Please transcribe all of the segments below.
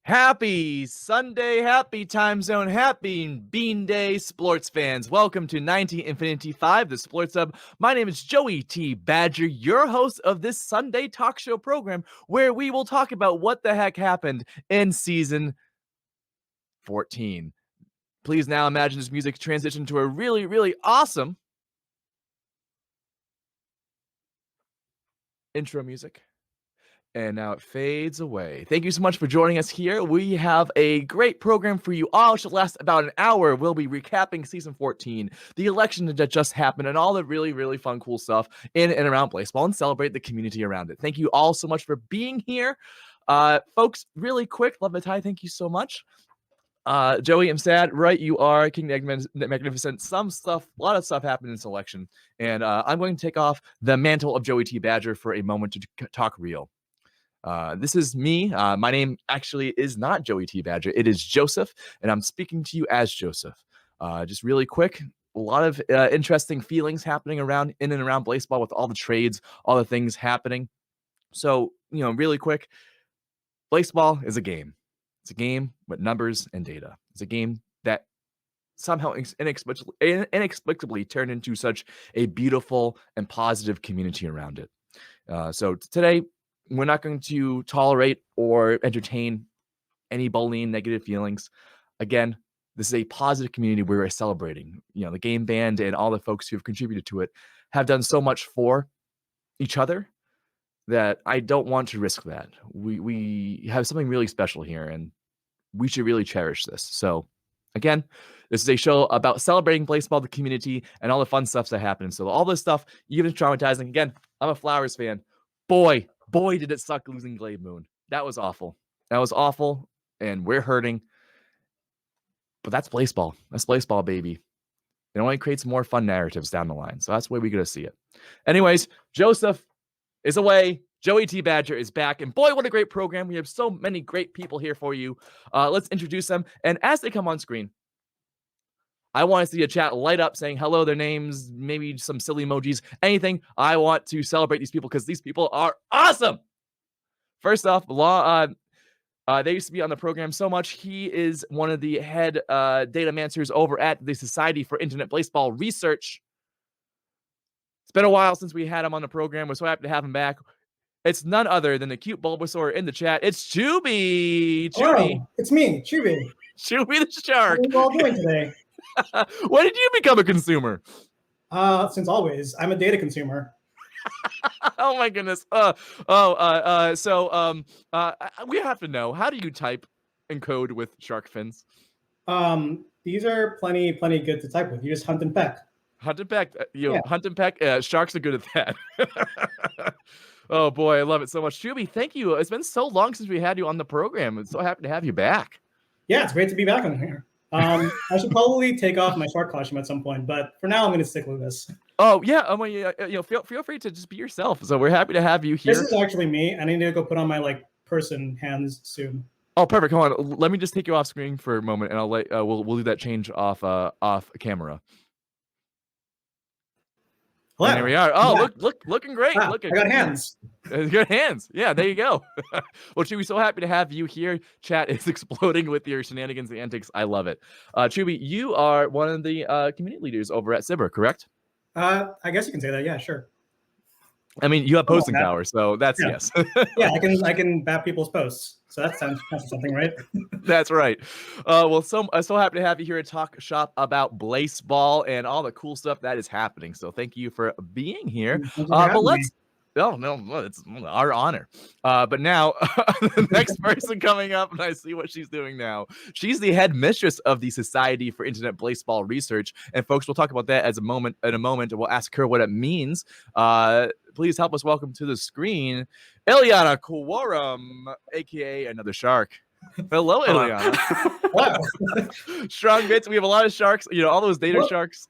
Happy Sunday, happy time zone, happy Bean Day, sports fans. Welcome to 90 Infinity 5, the Sports Hub. My name is Joey T. Badger, your host of this Sunday talk show program where we will talk about what the heck happened in season 14. Please now imagine this music transition to a really, really awesome intro music. And now it fades away. Thank you so much for joining us here. We have a great program for you all. It should last about an hour. We'll be recapping season 14, the election that just happened, and all the really, really fun, cool stuff in and around baseball and celebrate the community around it. Thank you all so much for being here. Folks, really quick, Love the Tie, thank you so much. Joey, I'm sad, right? You are King Magnificent. A lot of stuff happened in this election. And I'm going to take off the mantle of Joey T. Badger for a moment to talk real. This is me. My name actually is not Joey T. Badger. It is Joseph, and I'm speaking to you as Joseph. Just really quick, a lot of interesting feelings happening in and around baseball with all the trades, all the things happening. So, really quick, baseball is a game. It's a game with numbers and data. It's a game that somehow inexplicably turned into such a beautiful and positive community around it. So today, we're not going to tolerate or entertain any bullying, negative feelings. Again, this is a positive community where we're celebrating. The game band and all the folks who have contributed to it have done so much for each other that I don't want to risk that. We have something really special here, and we should really cherish this. So, again, this is a show about celebrating baseball, the community, and all the fun stuff that happens. So all this stuff, even traumatizing. Again, I'm a Flowers fan. Boy, did it suck losing Glade Moon. That was awful. And we're hurting. But that's baseball. That's baseball, baby. It only creates more fun narratives down the line. So that's the way we're going to see it. Anyways, Joseph is away. Joey T. Badger is back. And boy, what a great program. We have so many great people here for you. Let's introduce them. And as they come on screen, I want to see a chat light up saying hello, their names, maybe some silly emojis, anything. I want to celebrate these people because these people are awesome. First off, they used to be on the program so much. He is one of the head data mancers over at the Society for Internet Baseball Research. It's been a while since we had him on the program. We're so happy to have him back. It's none other than the cute Bulbasaur in the chat. It's Chubby. Hello, it's me, Chubby. Chubby the shark. How are you all doing today? When did you become a consumer? Since always. I'm a data consumer. Oh my goodness. So we have to know, how do you type and code with shark fins? These are plenty good to type with. You just hunt and peck. Hunt and peck. Hunt and peck. Sharks are good at that. Oh boy, I love it so much. Chubby, thank you. It's been so long since we had you on the program. I'm so happy to have you back. Yeah, it's great to be back on here. I should probably take off my shark costume at some point, but for now I'm going to stick with this. Oh yeah, feel free to just be yourself. So we're happy to have you here. This is actually me. I need to go put on my person hands soon. Oh, perfect. Hold on. Let me just take you off screen for a moment, and I'll let we'll do that change off camera. Hello. And there we are. Oh, yeah. Looking great. Wow, I got hands. Good hands. Yeah, there you go. Well, Chubby, so happy to have you here. Chat is exploding with your shenanigans and antics. I love it. Chubby, you are one of the community leaders over at Sibber, correct? I guess you can say that. Yeah, sure. I mean, you have posting power, so that's yes. Yeah, I can bat people's posts. So that sounds something, right? That's right. Well, so happy to have you here to talk shop about baseball and all the cool stuff that is happening. So thank you for being here. But let's. Oh no, it's our honor. But now, the next person coming up, and I see what she's doing now. She's the head mistress of the Society for Internet Baseball Research, and folks, we'll talk about that in a moment. We'll ask her what it means. Please help us welcome to the screen, Ileana Quorum, aka Another Shark. Hello, Ileana. Wow. Strong bits. We have a lot of sharks. All those data sharks.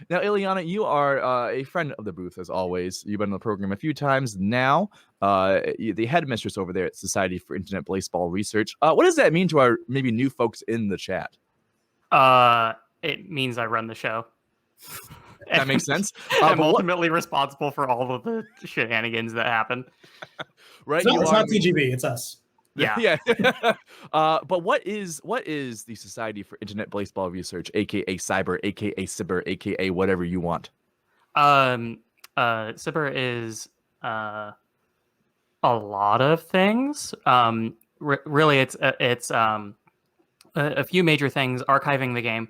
Now, Ileana, you are a friend of the booth, as always. You've been on the program a few times now. The headmistress over there at Society for Internet Baseball Research. What does that mean to our maybe new folks in the chat? It means I run the show. That makes sense. I'm ultimately responsible for all of the shenanigans that happen. Right? No, it's not TGB. It's us. Yeah. Yeah. But what is the Society for Internet Baseball Research, aka Cyber, aka Cyber, aka whatever you want? Cyber is a lot of things. Really, it's a few major things: archiving the game,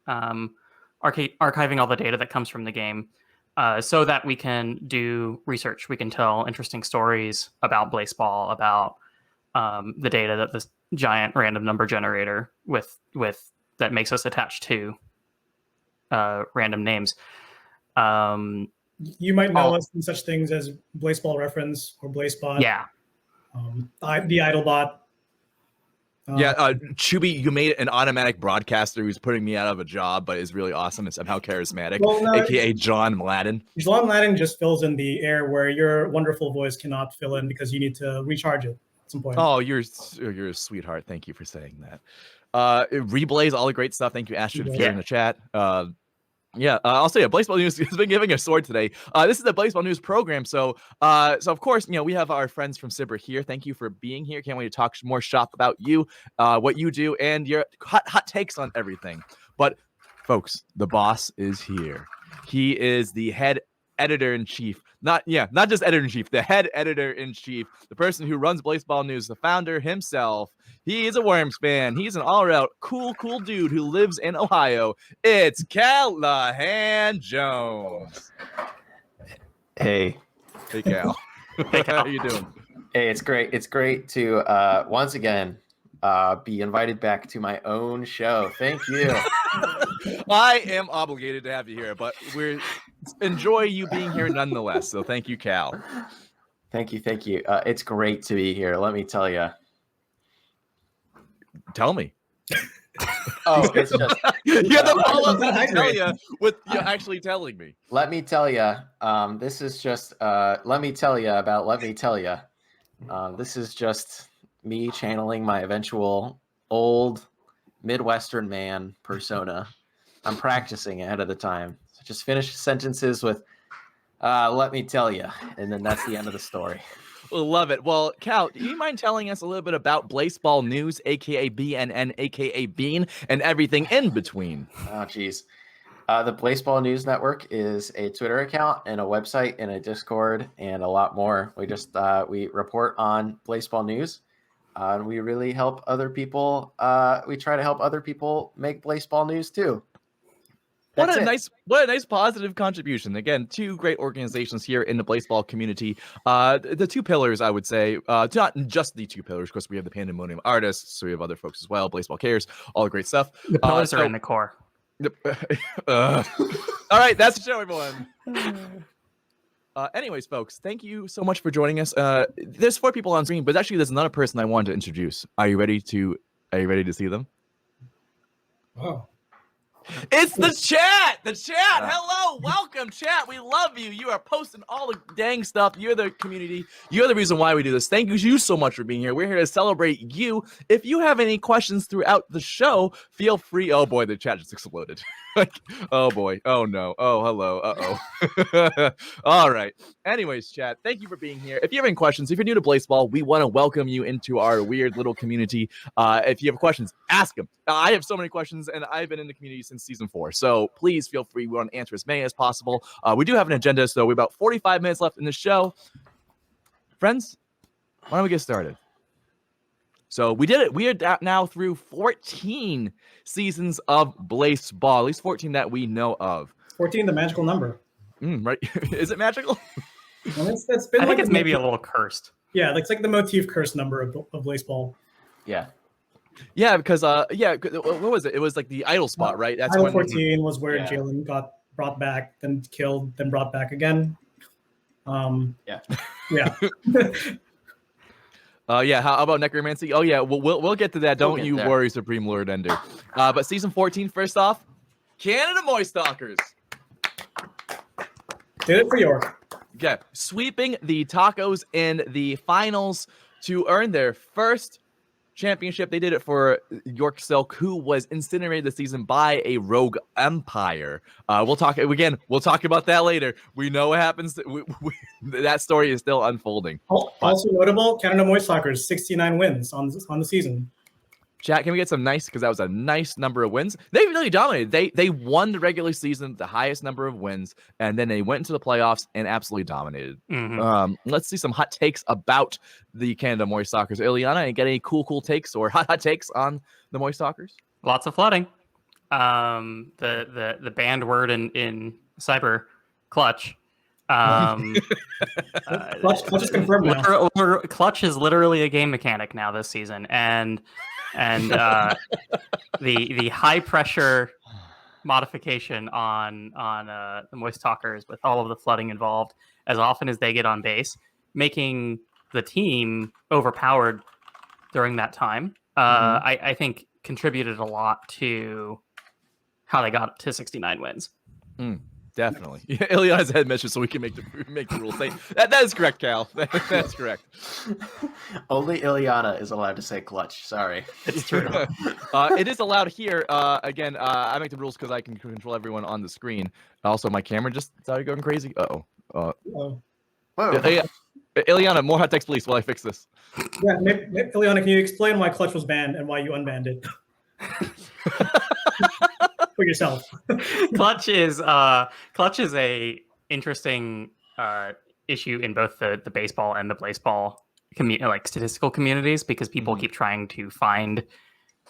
archiving all the data that comes from the game, so that we can do research. We can tell interesting stories about Blaseball, about the data that this giant random number generator with that makes us attached to random names. You might know Oh. us from such things as Blaseball Reference or Blasebot. Yeah. The Idlebot. Chubby, you made an automatic broadcaster who's putting me out of a job, but is really awesome and somehow charismatic, Well, no, aka John Mladen. John Ladding just fills in the air where your wonderful voice cannot fill in because you need to recharge it at some point. Oh, you're a sweetheart. Thank you for saying that. Reblaze, all the great stuff. Thank you, Astrid, for in the chat. I'll say it. Baseball News has been giving a sword today. This is the Baseball News program, so of course, we have our friends from Cyber here. Thank you for being here. Can't wait to talk more shop about you, what you do, and your hot takes on everything. But folks, the boss is here. He is the head editor-in-chief. Not just editor-in-chief, the head editor-in-chief, the person who runs Baseball News, the founder himself. He is a Worms fan. He's an all-around cool dude who lives in Ohio. It's Callahan Jones. Hey, Cal. Hey, Cal. How you doing? hey, it's great. It's great to once again be invited back to my own show. Thank you. I am obligated to have you here, but we enjoy you being here nonetheless. So thank you, Cal. Thank you. It's great to be here. Let me tell you. Tell me. Oh, it's just. You have to follow up Not and tell hydrated. you with you actually telling me. Let me tell you. This is just. Let me tell you about. Let me tell you. This is just me channeling my eventual old Midwestern man persona. I'm practicing ahead of the time. So just finish sentences with. Let me tell you, and then that's the end of the story. Love it. Well, Cal, do you mind telling us a little bit about Blaseball News, aka BNN, aka Bean, and everything in between? Oh, geez. The Blaseball News Network is a Twitter account and a website and a Discord and a lot more. We just we report on Blaseball News. And we really help other people. We try to help other people make Blaseball News too. What a nice positive contribution. Again, two great organizations here in the Blaseball community. The two pillars, I would say, not just the two pillars, because we have the Pandemonium Artists, so we have other folks as well, Baseball Cares, all the great stuff. The pillars are in the core. All right, that's the show, everyone. Anyways, folks, thank you so much for joining us. There's 4 people on screen, but actually there's another person I wanted to introduce. Are you ready to see them? Oh. It's the chat. Hello, welcome, chat. We love you. You are posting all the dang stuff. You're the community. You're the reason why we do this. Thank you so much for being here. We're here to celebrate you. If you have any questions throughout the show, feel free. Oh boy, the chat just exploded. Oh boy. Oh no. Oh hello. Uh-oh. All right. Anyways, chat, thank you for being here. If you have any questions, if you're new to Blaseball, we want to welcome you into our weird little community. If you have questions, ask them. I have so many questions, and I've been in the community since season 4. So please feel free. We want to answer as many as possible. We do have an agenda, so we have about 45 minutes left in the show. Friends, why don't we get started? So we did it. We are now through 14 seasons of Blaseball, at least 14 that we know of. 14, the magical number. Right? Is it magical? Well, it's been I think like it's maybe a little cursed. Yeah, it's like the motif curse number of Blaseball. Yeah. Yeah, because what was it? It was like the idle spot, right? That's Idle when 14 was where Yeah. Jalen got brought back, then killed, then brought back again. Yeah. Yeah. How about necromancy? Oh yeah, we'll get to that. We'll Don't get you there. worry, Supreme Lord Ender. But season 14, first off, Canada Moist Stalkers. Did it for York. Yeah, sweeping the Tacos in the finals to earn their first championship. They did it for York Silk, who was incinerated this season by a rogue empire. We'll talk about that later. We know what happens. That story is still unfolding. Also notable, Canada Moist Soccer's 69 wins on the season. Chat, can we get some nice, because that was a nice number of wins. They really dominated. They won the regular season, the highest number of wins, and then they went into the playoffs and absolutely dominated. Let's see some hot takes about the Canada Moist Soccers. Ileana, get any cool takes or hot takes on the Moist Soccers? Lots of flooding. The banned word in cyber, clutch. Clutch is confirmed now. Clutch is literally a game mechanic now this season, and the high pressure modification on the Moist Talkers with all of the flooding involved as often as they get on base, making the team overpowered during that time, I think contributed a lot to how they got to 69 wins. Definitely. Ileana's head measures so we can make the rules. That is correct, Cal. That's correct. Only Ileana is allowed to say clutch. Sorry. It's true. It is allowed here. Again, I make the rules because I can control everyone on the screen. Also, my camera just started going crazy. Oh. Whoa. Ileana, more hot text, please, while I fix this. Yeah, Ileana, can you explain why Clutch was banned and why you unbanned it? For yourself. Clutch is a interesting issue in both the baseball and the baseball like statistical communities, because people keep trying to find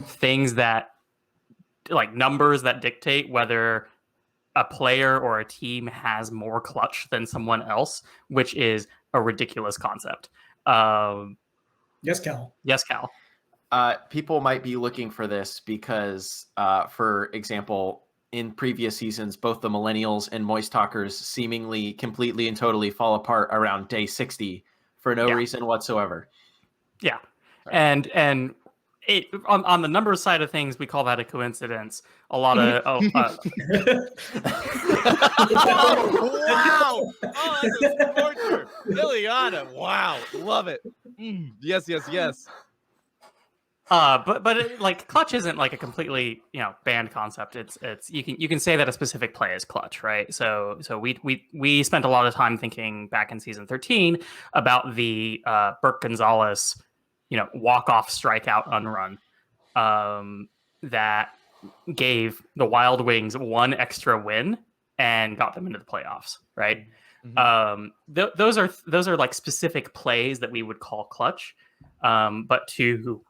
things that, like, numbers that dictate whether a player or a team has more clutch than someone else, which is a ridiculous concept. Yes, Cal. Yes, Cal. People might be looking for this because, for example, in previous seasons, both the Millennials and Moist Talkers seemingly completely and totally fall apart around day 60 for no reason whatsoever. Yeah. And it on the numbers side of things, we call that a coincidence. A lot of wow! Oh, that's a torture. Ileana, wow, love it. Yes. But like clutch isn't like a completely banned concept. It's you can say that a specific play is clutch, right? So we spent a lot of time thinking back in season 13 about the Burke Gonzalez walk-off strikeout unrun that gave the Wild Wings one extra win and got them into the playoffs, right? Those are like specific plays that we would call clutch, but to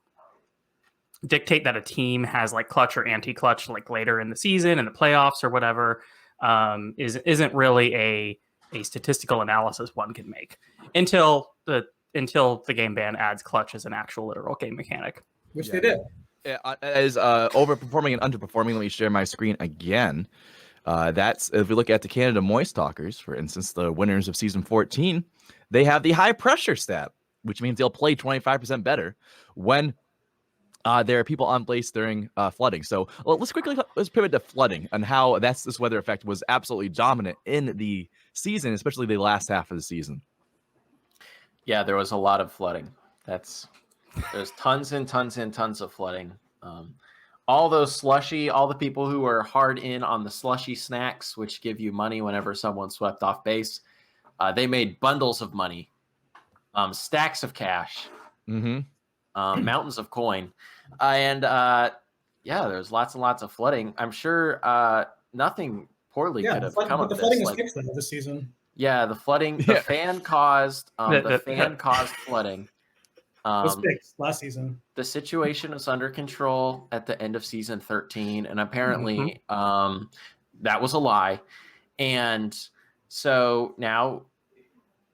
dictate that a team has like clutch or anti-clutch like later in the season in the playoffs or whatever isn't really a statistical analysis one can make until the game ban adds clutch as an actual literal game mechanic, which they did. As overperforming and underperforming, let me share my screen again. That's if we look at the Canada Moist Talkers, for instance, the winners of season 14, they have the high pressure stat, which means they'll play 25% better when there are people on base during flooding. So let's pivot to flooding and how this weather effect was absolutely dominant in the season, especially the last half of the season. Yeah, there was a lot of flooding. There's tons and tons and tons of flooding. All those slushy, all the people who are hard in on the slushy snacks, which give you money whenever someone swept off base, they made bundles of money, stacks of cash, mountains of coin. There's lots and lots of flooding. I'm sure nothing poorly could have come of this. The flooding is fixed this season. Yeah, the flooding, the fan-caused flooding. Was fixed last season. The situation was under control at the end of season 13, and apparently that was a lie. And so now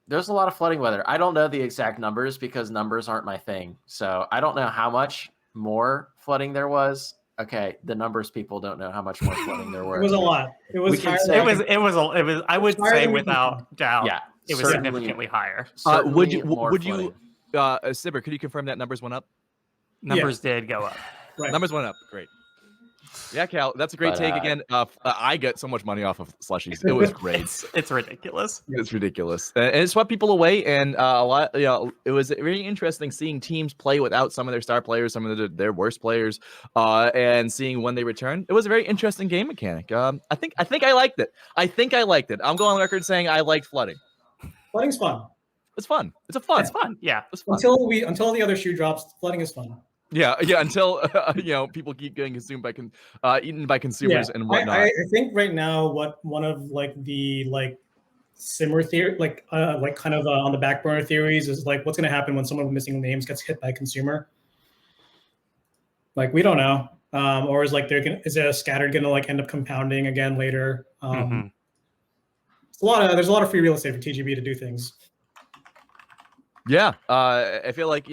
there's a lot of flooding weather. I don't know the exact numbers because numbers aren't my thing. So I don't know how much more flooding there was. Okay, the numbers people don't know how much more flooding there were. It was a lot. It was. I would say without doubt. Yeah, it was significantly higher. Would you, Sibber, could you confirm that numbers went up? Numbers did go up. Right. Numbers went up. Great. Yeah, Cal, that's a great But, take again. I get so much money off of slushies. It was great. It's ridiculous. It's ridiculous, and it swept people away. And a lot, it was very interesting seeing teams play without some of their star players, some of their worst players, and seeing when they return. It was a very interesting game mechanic. I think I liked it. I think I liked it. I'm going on record saying I liked flooding. Flooding's fun. It's fun. It's a fun. It's fun. Yeah. It's fun. Until the other shoe drops, flooding is fun. Yeah. Until people keep getting consumed by eaten by consumers and whatnot. I think right now, one of the simmer theory, kind of on the back burner theories is like what's going to happen when someone with missing names gets hit by a consumer. Like we don't know, or is is a scattered going to end up compounding again later? There's a lot of free real estate for TGB to do things. Yeah, I feel like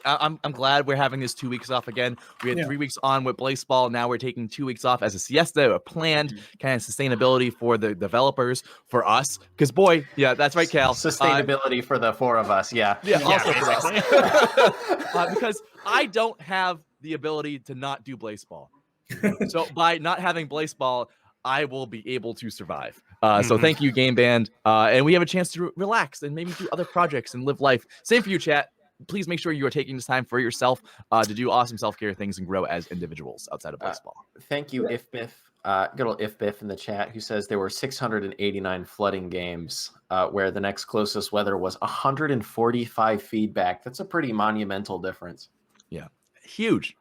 I'm glad we're having this 2 weeks off again. We had 3 weeks on with Blaseball. Now we're taking 2 weeks off as a siesta, a planned kind of sustainability for the developers, for us. Because boy, yeah, that's right, Cal. Sustainability for the four of us. Yeah. Also for us. Because I don't have the ability to not do Blaseball. So by not having Blaseball, I will be able to survive. So thank you, Game Band. And we have a chance to relax and maybe do other projects and live life. Same for you, chat. Please make sure you are taking this time for yourself to do awesome self-care things and grow as individuals outside of baseball. Thank you, IfBiff. Good old IfBiff in the chat, who says there were 689 flooding games where the next closest weather was 145 feedback. That's a pretty monumental difference. Yeah, huge.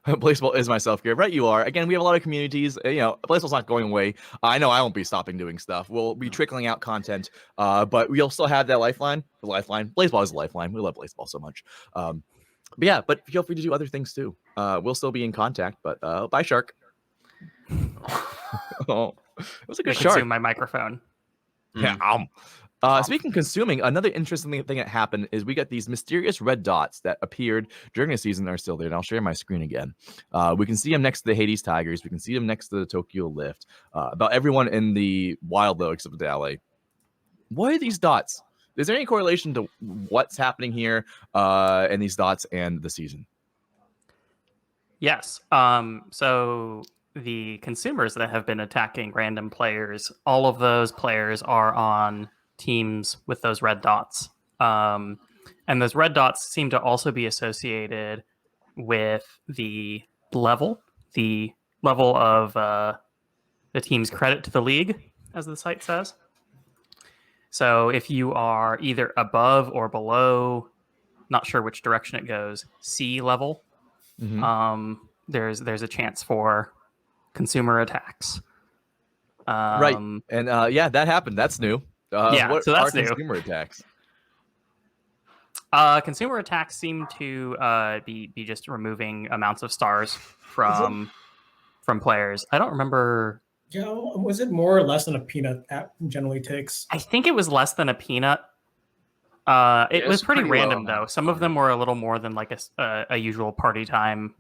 Blaseball is my self-care. Right, you are. Again, we have a lot of communities. Blaseball's not going away. I know I won't be stopping doing stuff. We'll be trickling out content, but we'll still have that lifeline. The lifeline. Blaseball is a lifeline. We love Blaseball so much. But feel free to do other things too. We'll still be in contact. But bye, Shark. Oh, it was a good shark. Consume my microphone. Yeah. Speaking of consuming, another interesting thing that happened is we got these mysterious red dots that appeared during the season that are still there. And I'll share my screen again. We can see them next to the Hades Tigers. We can see them next to the Tokyo Lift. About everyone in the wild, though, except the LA. What are these dots? Is there any correlation to what's happening here and these dots and the season? Yes. So the consumers that have been attacking random players, all of those players are on teams with those red dots. And those red dots seem to also be associated with the level of the team's credit to the league, as the site says. So if you are either above or below, not sure which direction it goes, C level, there's a chance for consumer attacks. Right. And that happened. That's new. So that's new. Consumer attacks? Consumer attacks seem to be just removing amounts of stars from players. I don't remember. Yeah, was it more or less than a peanut app generally takes? I think it was less than a peanut. It was pretty random though. Some of them were a little more than like a usual party time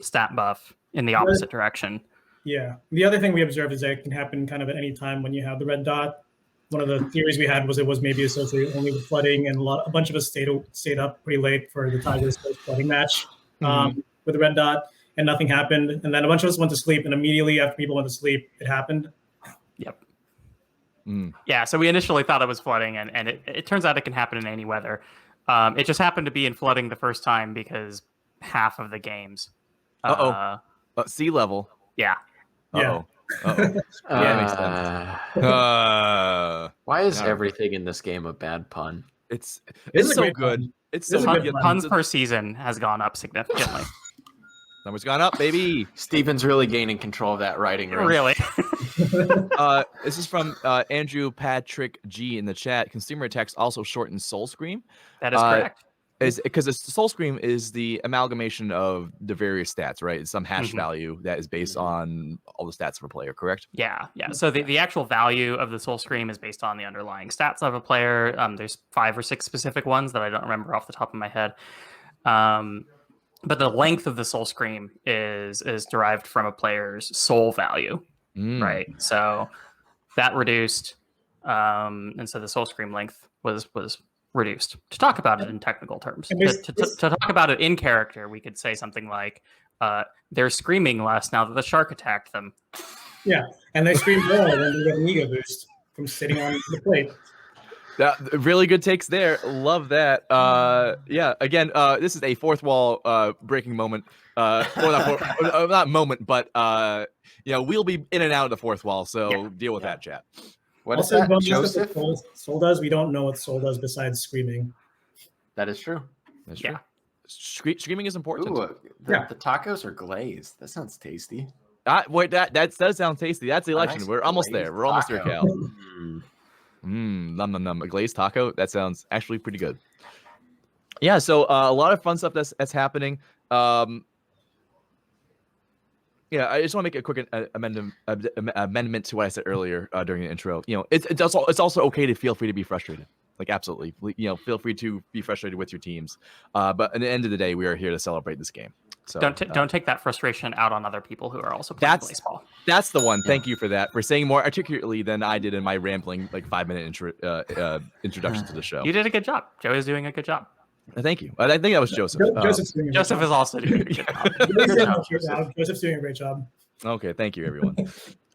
stat buff in the opposite direction. Yeah. The other thing we observed is that it can happen kind of at any time when you have the red dot. One of the theories we had was it was maybe associated only with flooding, and a bunch of us stayed up pretty late for the Tigers flooding match with the red dot, and nothing happened. And then a bunch of us went to sleep, and immediately after people went to sleep, it happened. Yep. Yeah, so we initially thought it was flooding, and it turns out it can happen in any weather. It just happened to be in flooding the first time because half of the games. Sea level. Yeah. Yeah. Makes sense. Why is everything in this game a bad pun? It's so good. Pun. It's so good. Puns per season has gone up significantly. Numbers gone up, baby. Steven's really gaining control of that writing room. Really? This is from Andrew Patrick G in the chat. Consumer attacks also shorten Soul Scream. That is correct. Is because Soul Scream is the amalgamation of the various stats, right? It's some hash value that is based on all the stats of a player, correct? Yeah. So the actual value of the Soul Scream is based on the underlying stats of a player. There's 5 or 6 specific ones that I don't remember off the top of my head. But the length of the Soul Scream is derived from a player's soul value, right? So that reduced, and so the Soul Scream length was reduced. To talk about it in technical terms, to talk about it in character, we could say something like they're screaming less now that the shark attacked them. Yeah, and they scream more when they get an ego boost from sitting on the plate. That really good takes there. Love that. Yeah. Again, this is a fourth wall breaking moment. Not moment, but we'll be in and out of the fourth wall. So deal with that, chat. What is Also, that, bonus that Joseph? Soul does. We don't know what Soul does besides screaming. That is true. That's Yeah. true. Screaming is important. Ooh, the tacos are glazed. That sounds tasty. Wait, that does sound tasty. That's the election. nice We're almost there. glazed We're almost there, taco. Cal. Num num num. A glazed taco. That sounds actually pretty good. Yeah. So a lot of fun stuff that's happening. Yeah, I just want to make a quick amendment to what I said earlier during the intro. It's also okay to feel free to be frustrated. Like, absolutely, feel free to be frustrated with your teams. But at the end of the day, we are here to celebrate this game. So Don't take that frustration out on other people who are also playing baseball. That's the one. Thank you for that. For saying more articulately than I did in my rambling 5-minute introduction to the show. You did a good job. Joe is doing a good job. Thank you. I think that was Joseph. Joseph is also doing a good job. Joseph's doing a great job. Okay, thank you, everyone.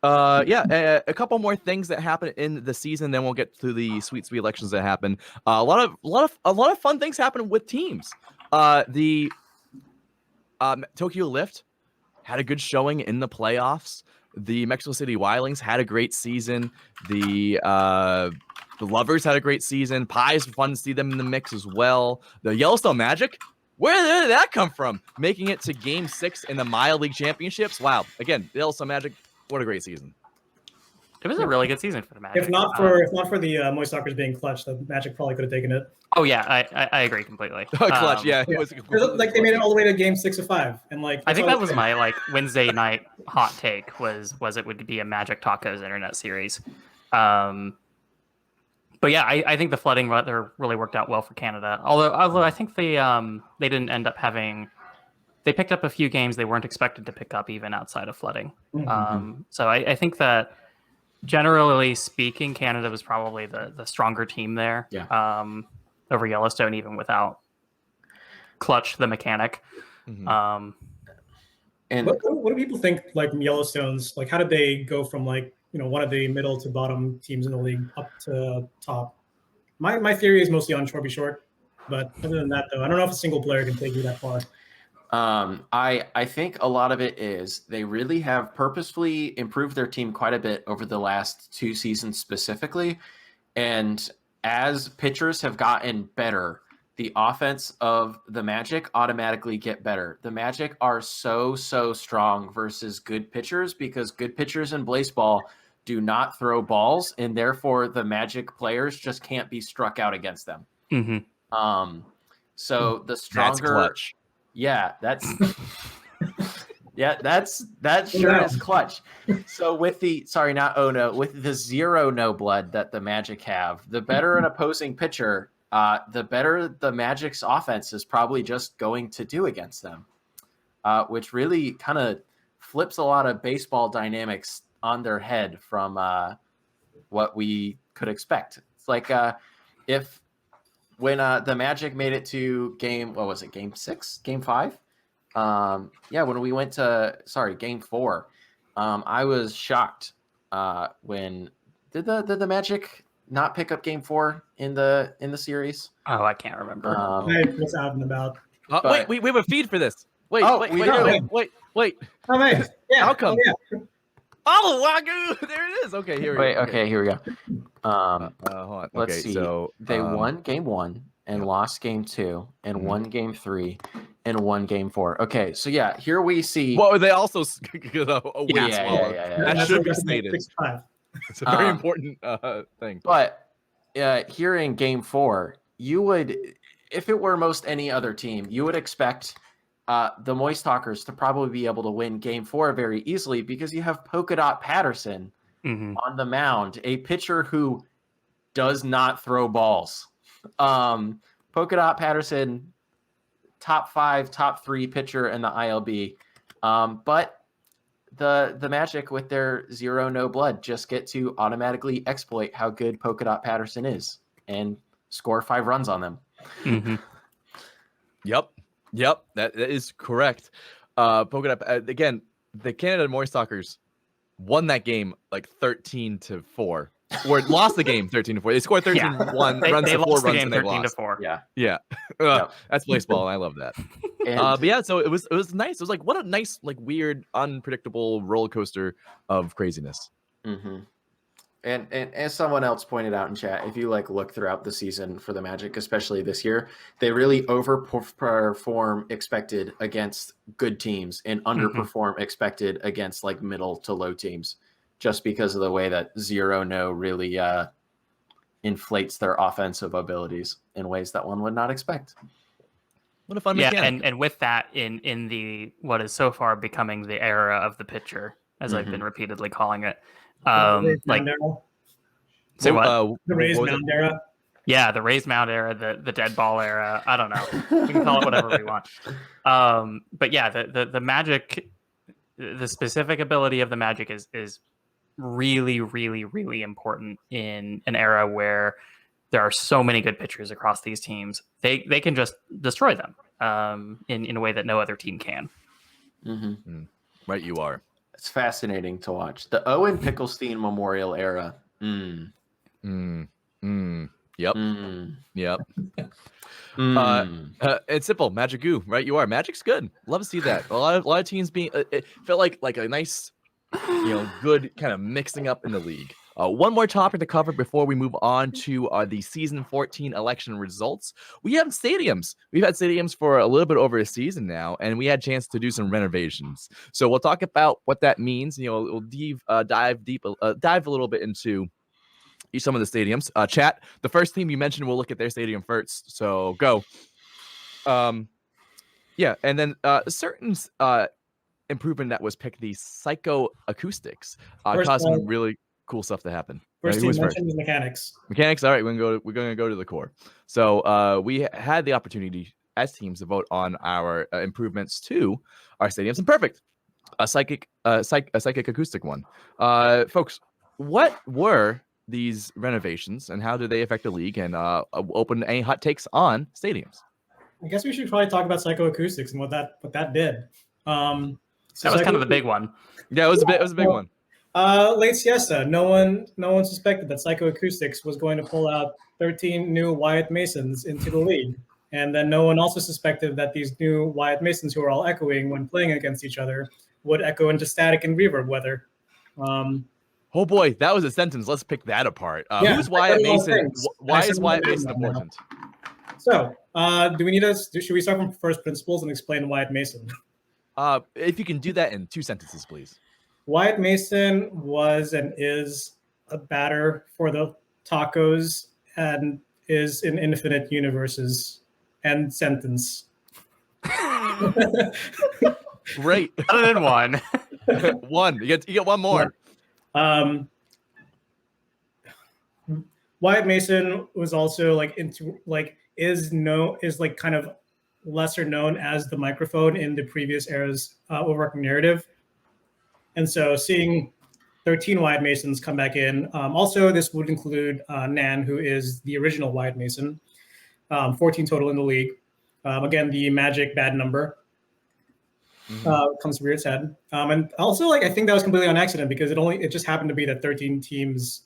A couple more things that happen in the season, then we'll get to the sweet elections that happen. A lot of fun things happen with teams. The Tokyo Lift had a good showing in the playoffs. The Mexico City Wildlings had a great season. The Lovers had a great season. Pies, fun to see them in the mix as well. The Yellowstone Magic, where did that come from? Making it to Game 6 in the Mile League Championships. Wow. Again, the Yellowstone Magic, what a great season. It was a really good season for the Magic. If not for the Moist Stalkers being clutch, the Magic probably could have taken it. Oh yeah, I agree completely. Clutch, yeah. It was like they made it all the way to Game 6 of 5, and I think that was my Wednesday night hot take was it would be a Magic Tacos internet series. But yeah, I think the flooding weather really worked out well for Canada. Although I think they didn't end up having. They picked up a few games they weren't expected to pick up even outside of flooding. So I think that generally speaking, Canada was probably the stronger team there. Yeah. Over Yellowstone, even without Clutch the mechanic. And what do people think? Yellowstone's how did they go from one of the middle to bottom teams in the league up to top? My theory is mostly on Shorby Short, but other than that, though, I don't know if a single player can take you that far. I think a lot of it is they really have purposefully improved their team quite a bit over the last 2 seasons specifically. And as pitchers have gotten better, the offense of the Magic automatically get better. The Magic are so strong versus good pitchers because good pitchers in baseball do not throw balls, and therefore the Magic players just can't be struck out against them. So the stronger, that's clutch. Yeah, that's that sure is clutch. So with the with the 0 no blood that the Magic have, the better an opposing pitcher, the better the Magic's offense is probably just going to do against them, which really kind of flips a lot of baseball dynamics on their head from what we could expect. It's like if when the Magic made it to Game 6, Game 5? When we went to Game 4, I was shocked when did the Magic not pick up Game 4 in the series? Oh, I can't remember. What's out and about? Wait, we have a feed for this. Wait. Oh, man. Yeah. How come? Oh, yeah. Oh, Wagyu! There it is. Okay, here we go. Okay, here we go. Hold on. Let's okay, see. So they won Game 1 and lost Game 2 and won Game 3 and won Game 4. Okay, so yeah, here we see. Well, they also Yeah. That should be stated. It's a very important thing. But here in Game 4, you would, if it were most any other team, you would expect the Moist Talkers to probably be able to win Game 4 very easily because you have Polka Dot Patterson on the mound, a pitcher who does not throw balls. Polka Dot Patterson, top 5, top 3 pitcher in the ILB. But the Magic with their 0 no blood just get to automatically exploit how good Polka Dot Patterson is and score 5 runs on them. Yep, that is correct. Poke it up again. The Canada Moist Stalkers won that game like 13-4, or lost the game 13-4. They scored 13-1 They, runs they to 4 lost the runs game and they 13-4. Yeah. Yeah, Yep. that's baseball. I love that. And But yeah, so it was nice. It was like what a nice, like weird, unpredictable roller coaster of craziness. mm-hmm. And as someone else pointed out in chat, if you like look throughout the season for the Magic, especially this year, they really overperform expected against good teams and underperform expected against like middle to low teams, just because of the way that 0-No really inflates their offensive abilities in ways that one would not expect. What a fun Yeah, mechanic. and with that, in the what is so far becoming the era of the pitcher, as I've been repeatedly calling it. The Like, Mound era. say what? The Rays what was Mound it? era. Yeah, the Rays Mound era, the dead ball era. I don't know. We can call it whatever we want. But yeah, the Magic, the specific ability of the Magic is really, really, really important in an era where there are so many good pitchers across these teams. They can just destroy them in a way that no other team can. Mm-hmm. Right, you are. It's fascinating to watch. The Owen Pickelstein Memorial era. Yep. Yep. It's simple. Magic Goo, right? You are. Magic's good. Love to see that. A lot of teams being. It felt like a nice, good kind of mixing up in the league. One more topic to cover before we move on to the season 14 election results. We have stadiums. We've had stadiums for a little bit over a season now, and we had a chance to do some renovations. So we'll talk about what that means. We'll dive a little bit into some of the stadiums. Chat, the first team you mentioned, we'll look at their stadium first. So go. Yeah, and then certain improvement that was picked, the psychoacoustics, caused some really cool stuff to happen. First Who team was mentioned was mechanics. Mechanics. All right, we're gonna go to the core. So we had the opportunity as teams to vote on our improvements to our stadiums, and perfect, a psychic acoustic one. Folks, what were these renovations and how do they affect the league? And open any hot takes on stadiums. I guess we should probably talk about psychoacoustics and what that did. That was kind of the big one. Yeah, it was a big one. Late siesta. No one suspected that psychoacoustics was going to pull out 13 new Wyatt Masons into the league. And then no one also suspected that these new Wyatt Masons, who are all echoing when playing against each other, would echo into static and reverb weather. Oh boy, that was a sentence. Let's pick that apart. Yeah, who's Wyatt I Mason? things. Why I is said Wyatt no Mason right now. important? So, should we start from first principles and explain Wyatt Mason? If you can do that in 2 sentences, please. Wyatt Mason was and is a batter for the tacos and is in infinite universes. End sentence. Great. Other than one. One. You get one more. Wyatt Mason was also is kind of lesser known as the microphone in the previous era's overarching narrative. And so seeing 13 Wyatt Masons come back in. Also, this would include Nan, who is the original Wyatt Mason. 14 total in the league. Again, the magic bad number comes to rear its head. And also, I think that was completely on accident because it just happened to be that 13 teams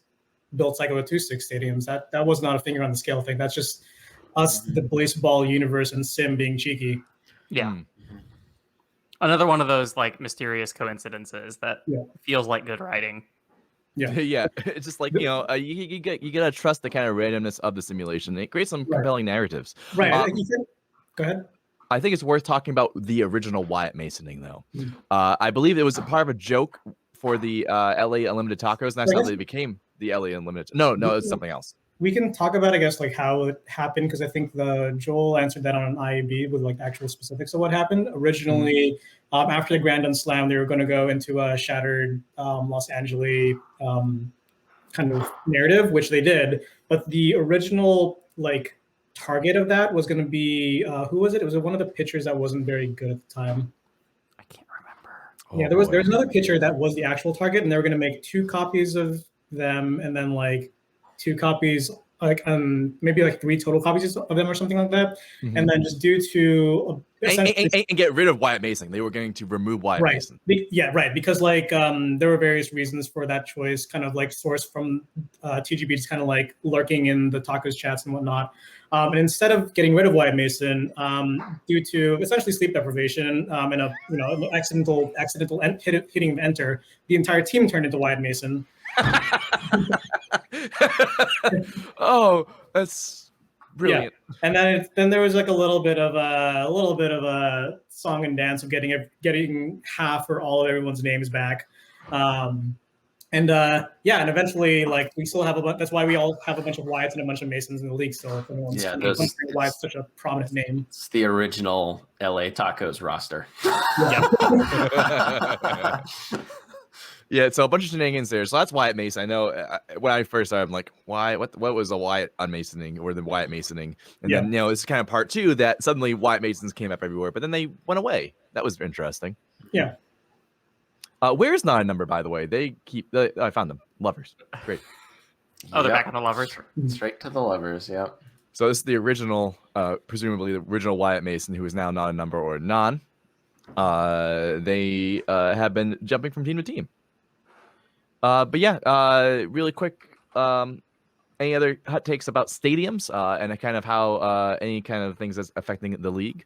built psychoacoustic stadiums. That was not a finger on the scale thing. That's just us, the baseball universe, and Sim being cheeky. Yeah. Another one of those mysterious coincidences that feels like good writing. Yeah. Yeah. It's just you gotta trust the kind of randomness of the simulation. It creates some compelling narratives. Right. Go ahead. I think it's worth talking about the original Wyatt Masoning, though. I believe it was a part of a joke for the LA Unlimited Tacos, and that's how they became the LA Unlimited. No, it's something else. We can talk about, I guess, how it happened, because I think Joel answered that on an IAB with actual specifics of what happened. Originally, after the Grand Slam, they were going to go into a shattered Los Angeles kind of narrative, which they did. But the original target of that was going to be who was it? It was one of the pitchers that wasn't very good at the time. I can't remember. Yeah, there was another pitcher that was the actual target, and they were going to make 2 copies of them, and then 2 copies like maybe like 3 total copies of them or something like that. Mhm. And then just due to and get rid of Wyatt Mason. They were going to remove Wyatt right. Mason. Yeah, right. Because like there were various reasons for that choice, kind of like sourced from TGB, just kind of like lurking in the tacos chats and whatnot. And instead of getting rid of Wyatt Mason, due to essentially sleep deprivation and a an accidental hitting of enter, the entire team turned into Wyatt Mason. Oh, that's brilliant. Yeah. And then there was like a little bit of a song and dance of getting half or all of everyone's names back. And eventually, like, we still have that's why we all have a bunch of Wyatts and a bunch of Masons in the league still. If anyone's wondering why it's such a prominent name. It's the original LA Tacos roster. Yeah, so a bunch of shenanigans there. So that's Wyatt Mason. I know when I first started, I'm like, why? What was a Wyatt unmasoning or the Wyatt Masoning? And then, it's kind of part 2 that suddenly Wyatt Masons came up everywhere, but then they went away. That was interesting. Yeah. Where's Not a Number, by the way? They keep, I found them. Lovers. Great. Oh, they're back on the Lovers. Straight to the Lovers, yep. So this is the original, presumably the original Wyatt Mason, who is now Not a Number or Non. They have been jumping from team to team. But yeah, really quick, any other hot takes about stadiums and kind of how any kind of things that's affecting the league?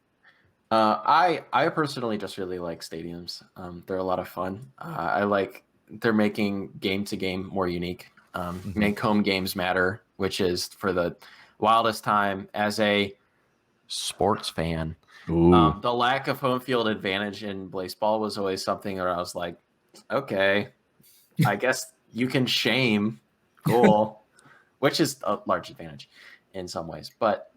I personally just really like stadiums. They're a lot of fun. I like they're making game to game more unique. Make home games matter, which is for the wildest time as a sports fan. The lack of home field advantage in baseball was always something where I was like, okay, I guess you can shame, cool, which is a large advantage in some ways. But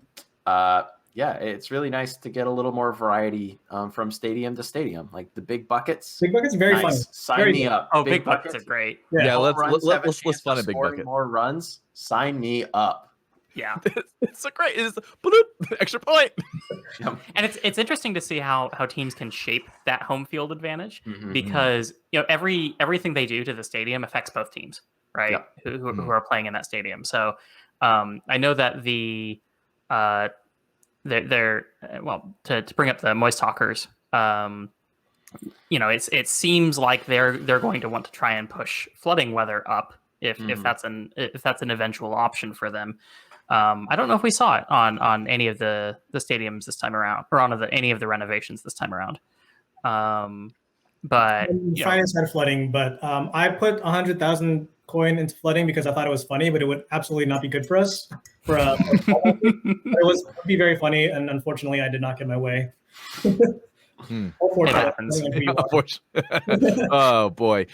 yeah, it's really nice to get a little more variety from stadium to stadium, like the big buckets. Big buckets, very fun. Sign me up. Oh, big buckets are great. Yeah, let's fun a big bucket. More runs. Sign me up. Yeah, it's so great. It's bloop, extra point. And it's interesting to see how teams can shape that home field advantage Mm-hmm. because everything they do to the stadium affects both teams, right? Yep. Who are playing in that stadium. So I know that they're to bring up the Moist Talkers. It seems like they're going to want to try and push flooding weather up if that's an eventual option for them. I don't know if we saw it on any of the stadiums this time around, or on any of the renovations this time around. But finance had flooding, but I put 100,000 coin into flooding because I thought it was funny, but it would absolutely not be good for us. It would be very funny, and unfortunately, I did not get my way. Unfortunately. Oh boy.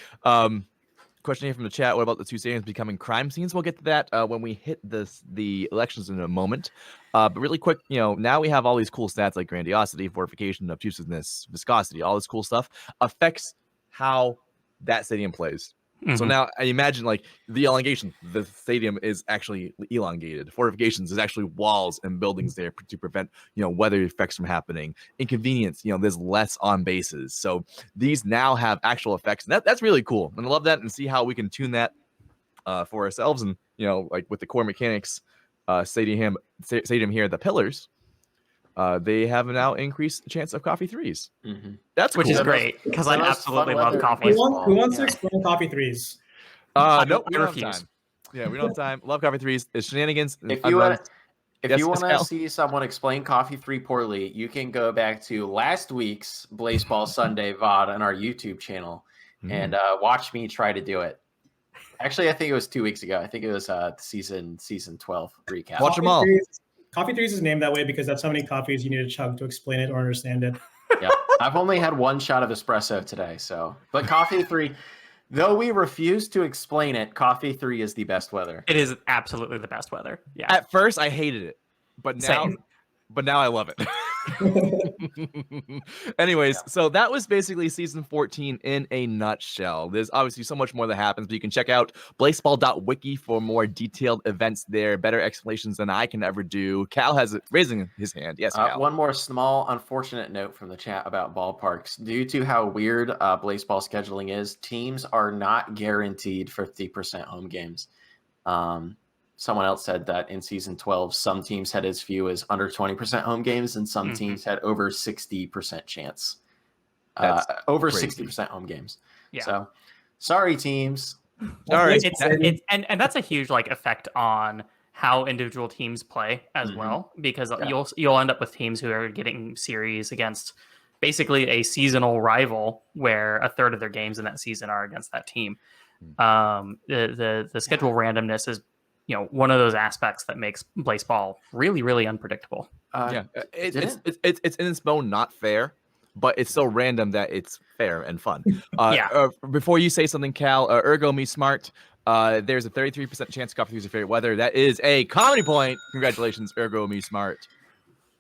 Question here from the chat. What about the 2 stadiums becoming crime scenes? We'll get to that when we hit the elections in a moment. But really quick, now we have all these cool stats like grandiosity, fortification, obtusiveness, viscosity, all this cool stuff affects how that stadium plays. So now I imagine like the elongation, the stadium is actually elongated. Fortifications is actually walls and buildings there to prevent, weather effects from happening. Inconvenience, there's less on bases. So these now have actual effects. And that's really cool. And I love that and see how we can tune that for ourselves. And, like with the core mechanics stadium here, the pillars, they have now increased chance of coffee threes. That's which cool. is great because I absolutely love coffee. Who wants to explain coffee threes? Nope, we don't have time. Yeah, we don't have time. Love coffee threes. It's shenanigans. If you want to see someone explain coffee 3 poorly, you can go back to last week's Blaseball Sunday VOD on our YouTube channel and watch me try to do it. Actually, I think it was 2 weeks ago. I think it was season 12 recap. Watch them all. Coffee threes is named that way because that's how many coffees you need to chug to explain it or understand it. Yeah, I've only had 1 shot of espresso today, but coffee 3, though we refuse to explain it, coffee 3 is the best weather. It is absolutely the best weather. Yeah. At first, I hated it, but now I love it. Anyways, so that was basically season 14 in a nutshell. There's obviously so much more that happens, but you can check out blaseball.wiki for more detailed events there, better explanations than I can ever do. Cal has it raising his hand. Yes, Cal. One more small unfortunate note from the chat about ballparks. Due to how weird baseball scheduling is, teams are not guaranteed 50% home games. someone else said that in season 12, some teams had as few as under 20% home games, and some teams had over 60% chance. Over crazy. 60% home games. Yeah. So, sorry, teams. All right. And that's a huge like effect on how individual teams play as Mhm. well, because Yeah. you'll end up with teams who are getting series against basically a seasonal rival where a third of their games in that season are against that team. The schedule randomness is one of those aspects that makes baseball really, really unpredictable. Yeah, it's in its bone not fair, but it's so random that it's fair and fun. Before you say something, Cal, Ergo Me Smart, there's a 33% chance Coffee is your favorite weather. That is a comedy point. Congratulations, Ergo Me Smart.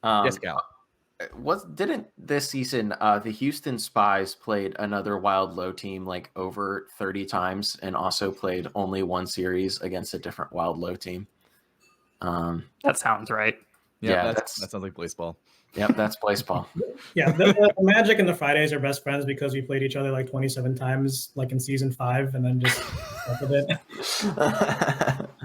Yes, Cal. Didn't this season the Houston Spies played another Wild Low team like over 30 times and also played only one series against a different Wild Low team? That sounds right. Yeah, that sounds like baseball. Yep, that's baseball. Yeah, the Magic and the Fridays are best friends because we played each other like 27 times, like in season 5, and then just stuck with it.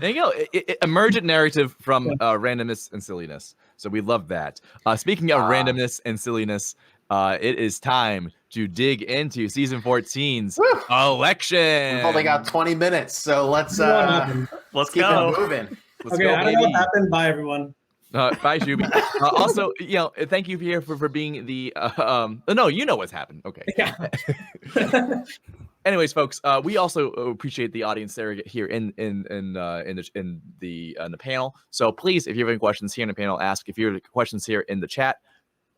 There you go. Emergent narrative from randomness and silliness. So we love that. Speaking of randomness and silliness, it is time to dig into season 14's election. We've only got 20 minutes, so let's keep it moving. Let's okay, go, I don't know what happened. Bye, everyone. Bye, Shuby. Also, thank you here for being the. No, you know what's happened. Okay. Yeah. Anyways, folks, we also appreciate the audience there here in the panel. So please, if you have any questions here in the panel, ask. If you have questions here in the chat,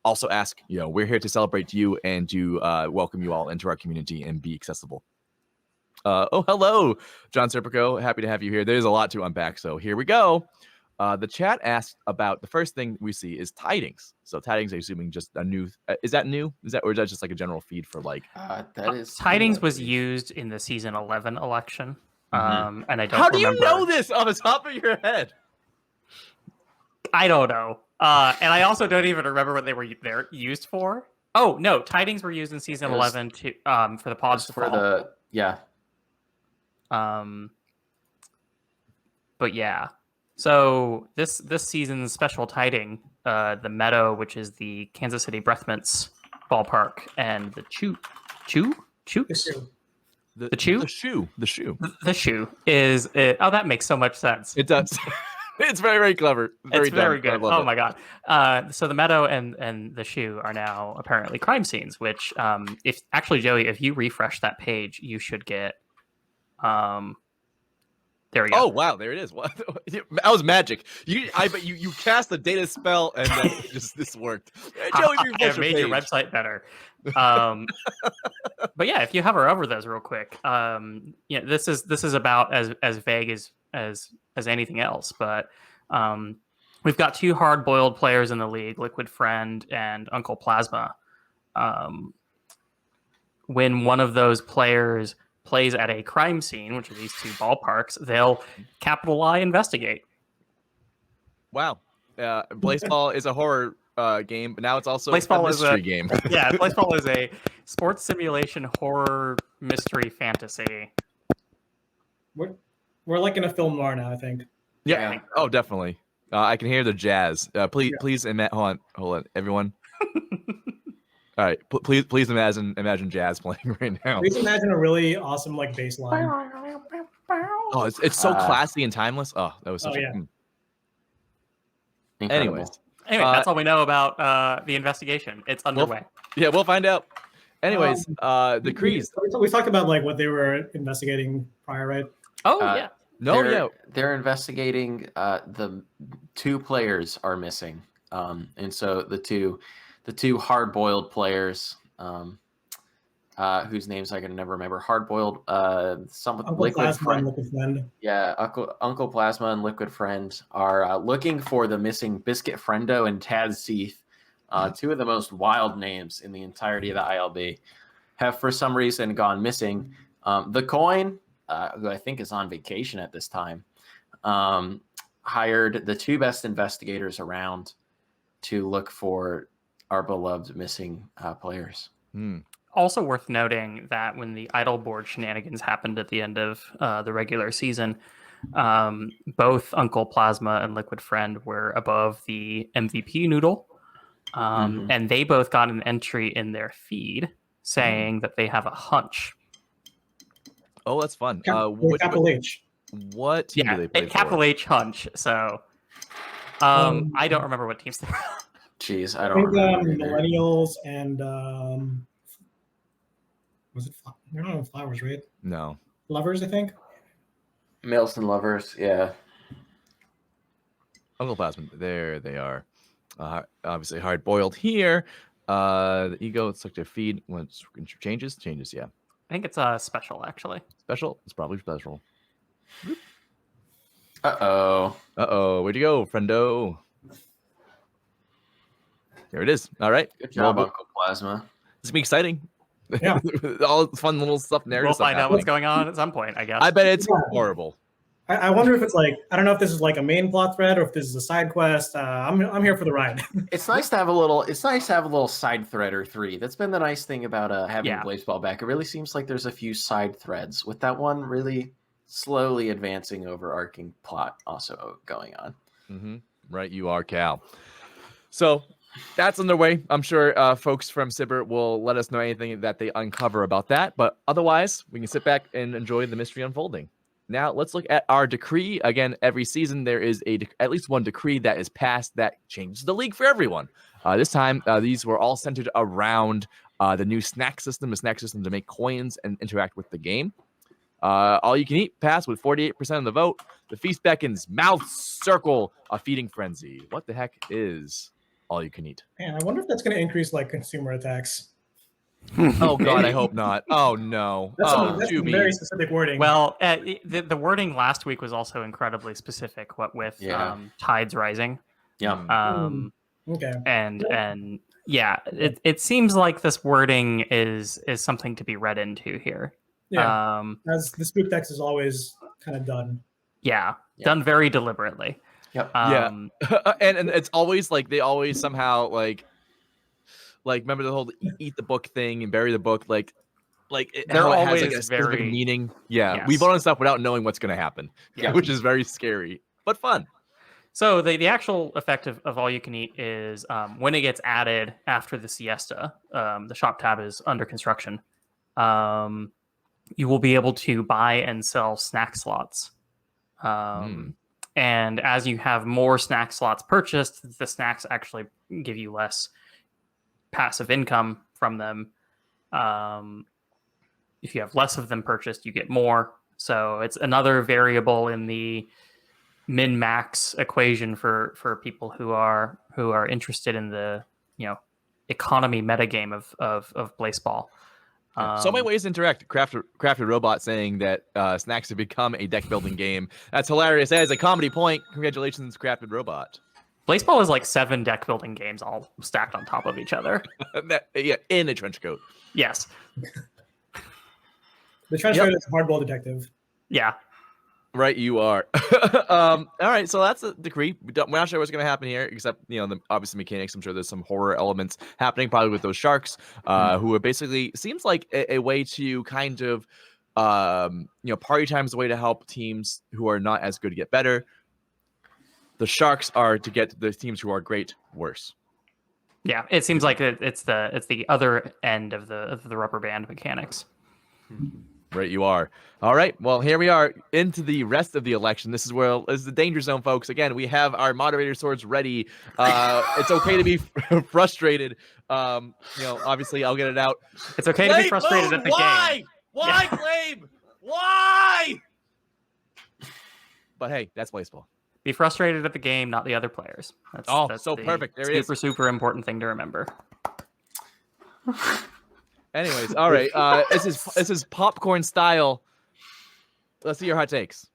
also ask. We're here to celebrate you and to welcome you all into our community and be accessible. Hello, John Serpico. Happy to have you here. There's a lot to unpack, so here we go. The chat asked about the first thing we see is tidings. So tidings, I'm assuming just a new. Is that new? Or is that just like a general feed for like? That is tidings was used in the season 11 election. And I don't. How do you know this off the top of your head? I don't know. And I also don't even remember what they were used for. Oh no, tidings were used in season 11 to for the pods to fall. But yeah. So this season's special tiding, the Meadow, which is the Kansas City Breath Mints ballpark, and the Shoe is it. Oh, that makes so much sense. It does. It's very, very clever. It's very good. Oh my god. So the Meadow and the Shoe are now apparently crime scenes, which if actually Joey, if you refresh that page, you should get there we go. Oh wow, there it is. What? That was magic. You cast the data spell and then this worked. Joey, it made your website better. But yeah, if you hover over those real quick, this is about as vague as anything else. But we've got two hard-boiled players in the league, Liquid Friend and Uncle Plasma. When one of those players plays at a crime scene, which are these two ballparks, they'll capital I investigate. Wow. Baseball is a horror game, but now it's also Baseball a mystery game. Yeah, Baseball is a sports simulation horror mystery fantasy. We're like in a film noir now, I think. Yeah. Oh, definitely. I can hear the jazz. Please, hold on, everyone. All right, please imagine jazz playing right now. Please imagine a really awesome like bass line. Oh, it's so classy and timeless. Oh, that was such Anyways, that's all we know about the investigation. It's underway. We'll find out. Anyways, the Crees. We talked about like what they were investigating prior, right? Oh yeah. They're investigating. The two players are missing, and so the two hard-boiled players, whose names I can never remember. Hard-boiled, Liquid Friend. Yeah, Uncle Plasma and Liquid Friend are looking for the missing Biscuit Friendo and Taz Seath, two of the most wild names in the entirety of the ILB, have for some reason gone missing. The Coin, who I think is on vacation at this time, hired the two best investigators around to look for our beloved missing players. Also worth noting that when the idle board shenanigans happened at the end of the regular season, Both Uncle Plasma and Liquid Friend were above the MVP noodle. And they both got an entry in their feed saying that they have a hunch. Oh, that's fun. Capital H. What team do they play Capital for? H hunch. So I don't remember what teams they were. Jeez, I I don't think remember. either. Millennials and was it? They're not on Flowers, right? No. Lovers, I think. Males and lovers, yeah. Uncle Plasma. There they are. Obviously hard boiled here. The ego. Let's look their feed. Once changes. Yeah. I think it's special actually. Special. It's probably special. Uh-oh. Where'd you go, friendo? There it is. All right. Good job, Well, Uncle Plasma. This will be exciting. Yeah. All the fun little stuff. We'll find out what's going on at some point, I guess. I bet it's Yeah. horrible. I wonder if it's like, I don't know if this is like a main plot thread or if this is a side quest. I'm here for the ride. It's nice to have a little side thread or three. That's been the nice thing about having Blaseball back. It really seems like there's a few side threads with that one really slowly advancing overarching plot also going on. Mm-hmm. Right, you are, Cal. So that's underway. I'm sure folks from Sibber will let us know anything that they uncover about that. But otherwise, we can sit back and enjoy the mystery unfolding. Now, let's look at our decree. Again, every season there is at least one decree that is passed that changes the league for everyone. This time, these were all centered around the new snack system, a snack system to make coins and interact with the game. All you can eat passed with 48% of the vote. The feast beckons, mouth circle, a feeding frenzy. What the heck is all you can eat? Man, I wonder if that's going to increase like consumer attacks. Oh God, I hope not. Oh no. That's Oh, some Juby. very specific wording. Well, the wording last week was also incredibly specific. What with tides rising. Yeah. Okay. And yeah, it seems like this wording is something to be read into here. Yeah. As the spook text is always kind of done. Yeah, done very deliberately. Yep. And it's always like they always somehow like remember the whole eat the book thing and bury the book they're always always has, like, a specific very meaning. Yeah, Yes. we vote on stuff without knowing what's going to happen. Yeah. Which is very scary but fun. So the actual effect of all you can eat is when it gets added after the siesta, the shop tab is under construction. You will be able to buy and sell snack slots. And as you have more snack slots purchased, the snacks actually give you less passive income from them. If you have less of them purchased, you get more. So it's another variable in the min-max equation for people who are interested in the economy metagame of Blaseball. So many ways to interact. Crafted Robot saying that snacks have become a deck building game. That's hilarious. That is a comedy point. Congratulations, Crafted Robot. Blaseball is like 7 deck building games all stacked on top of each other. In a trench coat. Yes. The trench coat is a hardball detective. Yeah. Right, you are. All right, so that's the decree. We're not sure what's going to happen here, except the obviously mechanics. I'm sure there's some horror elements happening, probably with those sharks, who are basically seems like a way to kind of, party time is a way to help teams who are not as good get better. The sharks are to get the teams who are great worse. Yeah, it seems like it's the other end of the rubber band mechanics. Right, you are. All right, well, here we are into the rest of the election. This is the danger zone, folks. Again, we have our moderator swords ready. It's okay to be frustrated. Obviously, I'll get it out. It's okay to be frustrated at the game. Why, Claim? Why? But hey, that's baseball. Be frustrated at the game, not the other players. That's so perfect. There it is. Super important thing to remember. Anyways, all right. This is popcorn style. Let's see your hot takes.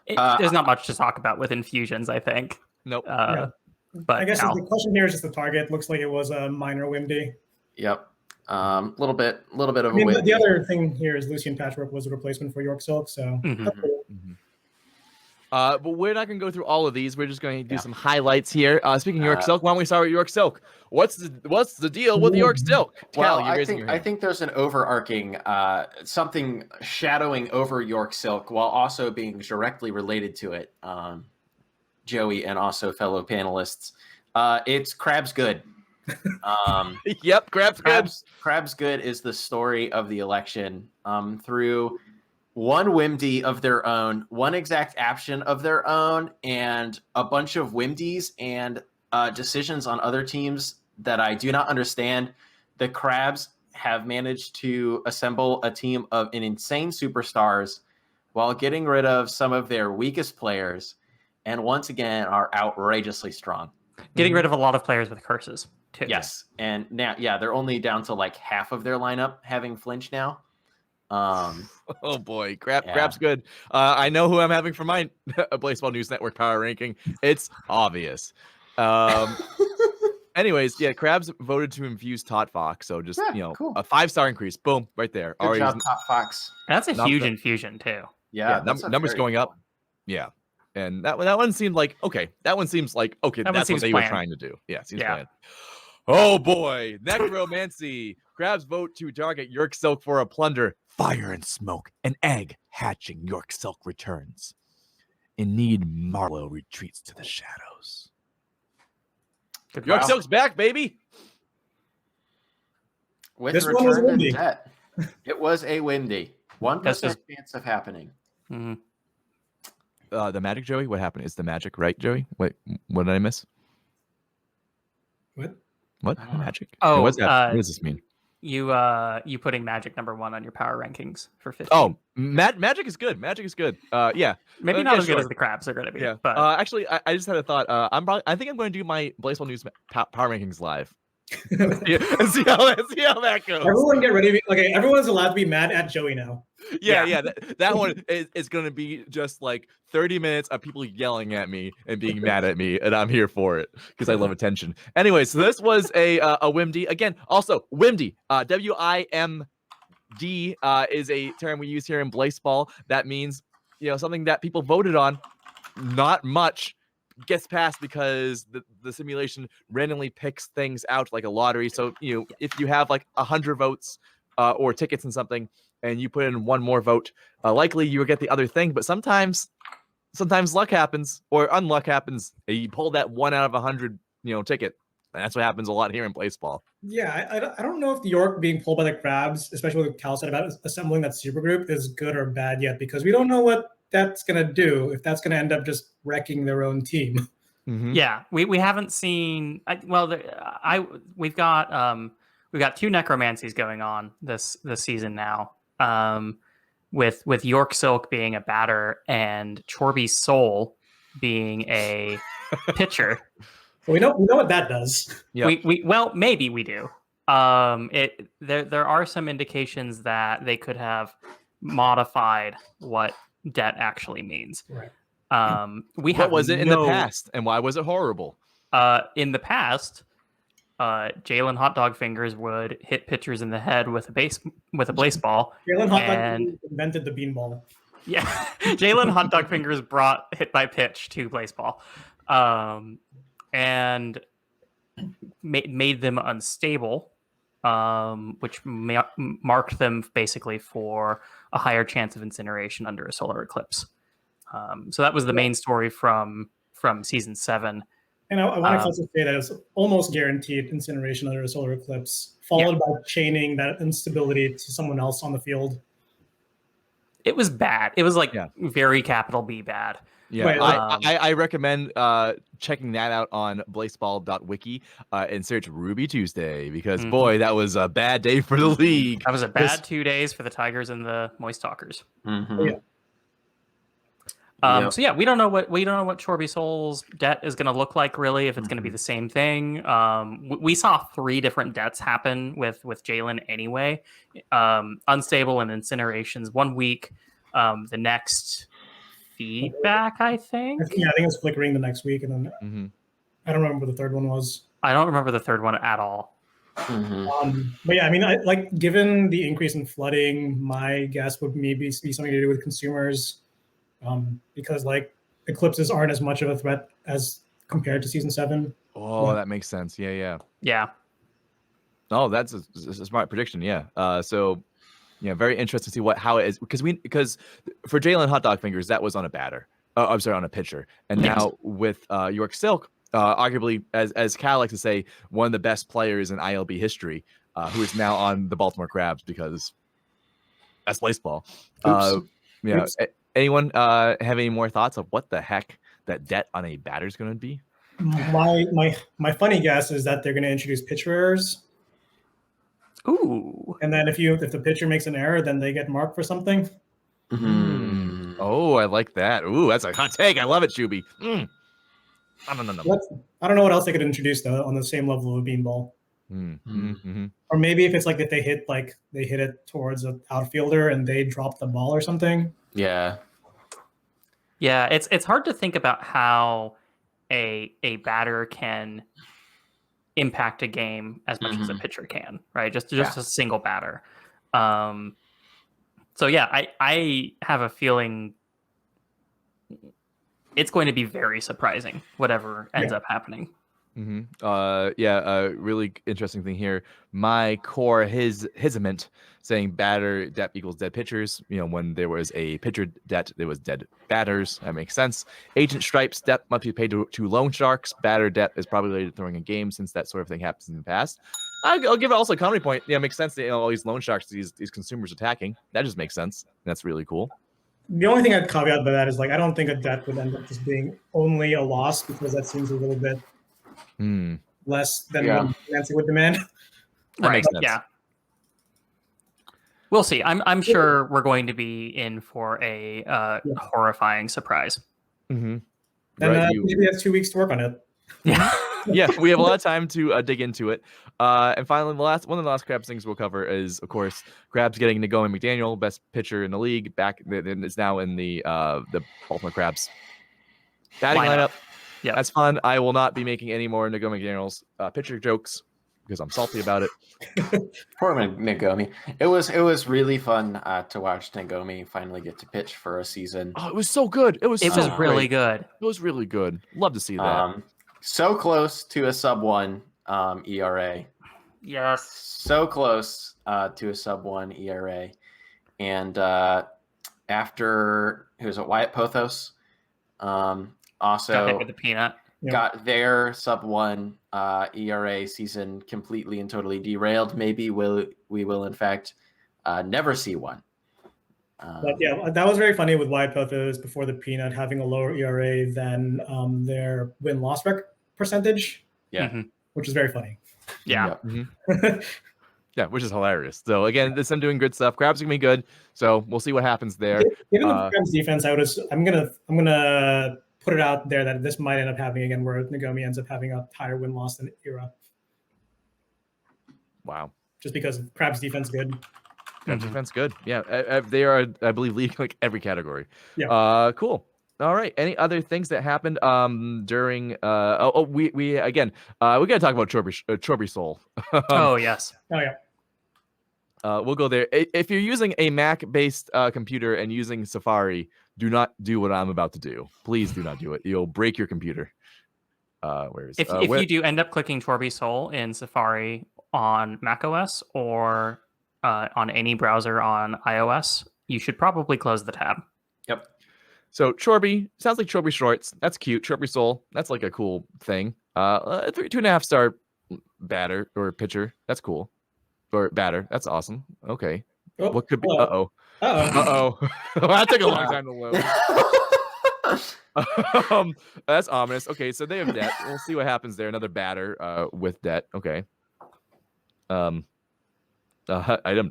There's not much to talk about with infusions, I think. Nope. But I guess the question here is just the target. Looks like it was a minor Wimdy. Yep. Little bit of a the other thing here is Lucian Patchwork was a replacement for York Silk, so But we're not going to go through all of these. We're just going to do Yeah. some highlights here. Speaking of York Uh, Silk, why don't we start with York Silk? What's the deal with York Silk? Well, Cal, you're I raising your think I hand. think there's an overarching something shadowing over York Silk while also being directly related to it. Joey and also fellow panelists. It's Crab's Good. Yep, Crab's good. Crab's Good is the story of the election through one whimdy of their own, one exact action of their own, and a bunch of whimdies and decisions on other teams that I do not understand. The Crabs have managed to assemble a team of insane superstars while getting rid of some of their weakest players, and once again are outrageously strong. Getting rid of a lot of players with curses too. Yes, and now, they're only down to like half of their lineup having flinch now. Oh boy, Crab's Yeah. good. I know who I'm having for my Baseball News Network power ranking. It's obvious. Anyways, yeah, Crabs voted to infuse Tot Fox, so just Yeah, cool. a 5-star increase. Boom, right there. Good Already, job, Top Fox. That's a Not huge the- infusion too. Yeah, that's a numbers very going good up. one. Yeah, and that one seemed like okay. That one seems like okay. That one That's what seems they were planned. trying to do. Yeah, seems Yeah. planned. Oh boy, necromancy. Crabs vote to target York Silk for a plunder. Fire and smoke. An egg hatching. York Silk returns. In need, Marlowe retreats to the shadows. Good York Wow. Silk's back, baby. With This one was return to windy. debt. It was a windy. 1% This is- chance of happening. Mhm. The magic, Joey. What happened? Is the magic right, Joey? Wait, what did I miss? What? What I don't know. magic? Oh, what's that? What does this mean? You putting Magic #1 on your power rankings for 15. Oh, magic is good. Magic is good. Yeah. maybe yeah, not as good sure. as the Crabs are going to be. Yeah. But Actually, I just had a thought. I think I'm going to do my Baseball News power rankings live. and see how that goes. Everyone get ready. Okay, everyone's allowed to be mad at Joey now. Yeah. That one is going to be just like 30 minutes of people yelling at me and being mad at me, and I'm here for it because I love attention. Anyway, so this was a WIMD. Again, also WIMD. WIMD is a term we use here in Baseball. That means something that people voted on. Not much gets passed because the simulation randomly picks things out like a lottery. So if you have like 100 votes or tickets and something, and you put in one more vote, likely you will get the other thing. But sometimes luck happens or unluck happens. And you pull that 1 out of 100 ticket, and that's what happens a lot here in baseball. Yeah, I don't know if the York being pulled by the Crabs, especially what Cal said about assembling that supergroup, is good or bad yet, because we don't know what that's going to do, if that's going to end up just wrecking their own team. Mm-hmm. yeah, we haven't seen. We've got 2 necromancies going on this season now. With York Silk being a batter and Chorby's Soul being a pitcher. So we know what that does. Yep. Well, maybe we do. There are some indications that they could have modified what debt actually means. Right. What was it in the past, and why was it horrible? In the past, Jalen Hot Dog Fingers would hit pitchers in the head with a baseball. Jalen Hot Dog And- invented the beanball. Yeah, Jalen Hot Dog Fingers brought hit by pitch to baseball, and made them unstable, which marked them basically for a higher chance of incineration under a solar eclipse. So that was the main story from season 7. And I want to also say that it's almost guaranteed incineration under a solar eclipse, followed by chaining that instability to someone else on the field. It was bad. It was like very capital B bad. Yeah, Right, I recommend checking that out on blaseball.wiki and search Ruby Tuesday because boy, that was a bad day for the league. That was a bad 2 days for the Tigers and the Moist Talkers. Mm-hmm. Yeah. So yeah, we don't know what Chorby Soul's debt is going to look like really. If it's going to be the same thing, we saw 3 different debts happen with Jalen anyway. Unstable and incinerations 1 week. The next feedback, I think. I think it was flickering the next week, and then I don't remember what the third one was. I don't remember the third one at all. Mm-hmm. But yeah, I mean, given the increase in flooding, my guess would maybe be something to do with consumers. Because eclipses aren't as much of a threat as compared to season 7. Oh, Yeah. that makes sense. Yeah. Yeah. Oh, that's a smart prediction. Yeah. So, yeah, very interesting to see how it is because for Jalen Hot Dog Fingers that was on a batter. I'm sorry, on a pitcher, and Yes. now with York Silk, arguably as Cal likes to say, one of the best players in ILB history, who is now on the Baltimore Crabs because that's baseball. Oops. Yeah. Oops. Anyone have any more thoughts of what the heck that debt on a batter is going to be? My funny guess is that they're going to introduce pitcher errors, Ooh. and then if the pitcher makes an error, then they get marked for something. Mhm. Oh, I like that. Ooh, that's a hot take. I love it, Shuby. No. I don't know what else they could introduce though on the same level of a beanball. Or maybe if it's like if they hit it towards an outfielder and they drop the ball or something. Yeah. Yeah, it's hard to think about how a batter can impact a game as much as a pitcher can, right? Just a single batter. So yeah, I have a feeling it's going to be very surprising, whatever ends up happening. Really interesting thing here. My core hisament saying batter depth equals dead pitchers. When there was a pitcher debt, there was dead batters. That makes sense. Agent Stripes debt must be paid to loan sharks. Batter debt is probably related to throwing a game since that sort of thing happens in the past. I'll give it also a comedy point. Yeah, it makes sense that all these loan sharks, these consumers attacking. That just makes sense. That's really cool. The only thing I'd caveat by that is I don't think a debt would end up just being only a loss because that seems a little bit less than what Nancy would demand. That makes sense. Yeah. We'll see. I'm sure we're going to be in for a horrifying surprise. And maybe have 2 weeks to work on it. Yeah, we have a lot of time to dig into it. And finally, one of the last Crabs things we'll cover is, of course, Crabs getting Nagomi McDaniel, best pitcher in the league, back. It's now in the Baltimore Crabs batting lineup. Yeah, that's fun. I will not be making any more Nagomi McDaniel's pitcher jokes because I'm salty about it. Poor Nagomi. It was really fun to watch Nagomi finally get to pitch for a season. Oh, it was so good. It was really good. It was really good. Love to see that. So close to a sub-1 ERA. Yes. So close to a sub-1 ERA. And after, who was it, Wyatt Pothos? Also got hit with the peanut. Got their sub-1 ERA season completely and totally derailed. Maybe we will, in fact, never see one. But yeah, that was very funny with Wyatt Pothos before the peanut having a lower ERA than their win-loss percentage. Yeah. Which is very funny. Yeah. Yeah, which is hilarious. So again, them doing good stuff. Crabs are gonna be good. So we'll see what happens there. Given the Crabs defense, I'm gonna put it out there that this might end up happening again, where Nagomi ends up having a higher win-loss than Ira. Wow. Just because Crabs defense good. Crabs defense good. Yeah, they are, I believe, leading like every category. Yeah. Cool. All right. Any other things that happened during? We gotta talk about Chorby Soul. Oh yes. Oh yeah. We'll go there. If you're using a Mac-based computer and using Safari, do not do what I'm about to do. Please do not do it. You'll break your computer. Where is if you do end up clicking Chorby Soul in Safari on macOS or on any browser on iOS, you should probably close the tab. Yep. So Chorby sounds like Chorby Shorts. That's cute. Chorby Soul. That's like a cool thing. 2.5 star batter or pitcher. That's cool. Or batter. That's awesome. Okay. Oh, what could be? hello. That took a long time to load. That's ominous. Okay, so they have debt. We'll see what happens there. Another batter with debt. Okay. Item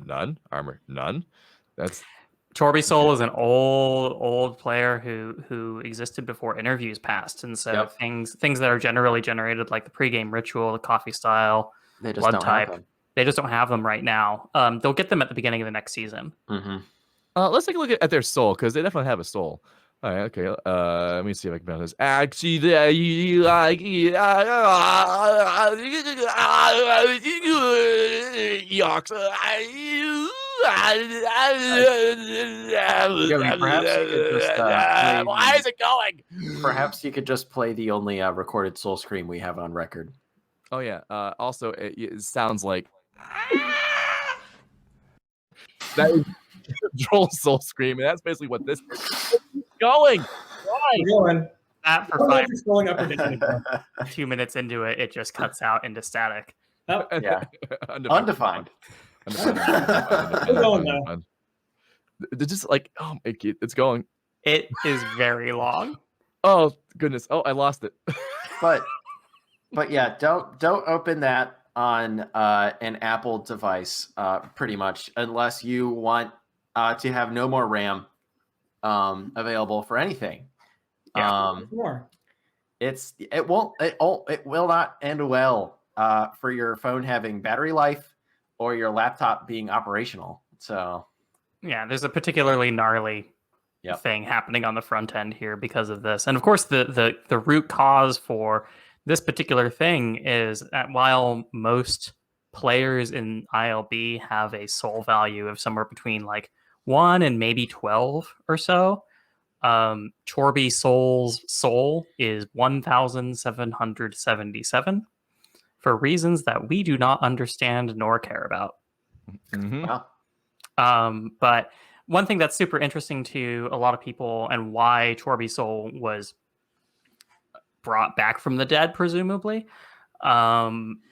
none. Armor none. That's Chorby Soul is an old player who existed before interviews passed, and so things that are generally generated like the pregame ritual, the coffee style, they just blood don't type. have them. They just don't have them right now. They'll get them at the beginning of the next season. Mm-hmm. Let's take a look at their soul because they definitely have a soul. All right, okay. Let me see if I can pronounce this. Actually, perhaps you could just, play Why is it going? Perhaps you could just play the only recorded Soul Scream we have on record. Oh yeah. Also, it sounds like that is Joel Soul Scream, and that's basically what this is going. Why? Keep going. That for I don't know if 5 it's scrolling up or down anymore. 2 minutes into it, it just cuts out into static. Oh, Yeah. Undefined. Keep going now. They're just like, oh, it's going. It is very long. Oh goodness. Oh, I lost it. But yeah, don't open that on an Apple device, pretty much, unless you want to have no more RAM available for anything. Yeah. More. It will not end well for your phone having battery life or your laptop being operational. So Yeah, there's a particularly gnarly Yep. thing happening on the front end here because of this. And of course, the root cause for this particular thing is that while most players in ILB have a soul value of somewhere between like 1 and maybe 12 or so, Chorby Soul's soul is 1,777 for reasons that we do not understand nor care about. Mhm. Wow. But one thing that's super interesting to a lot of people and why Chorby Soul was brought back from the dead, presumably,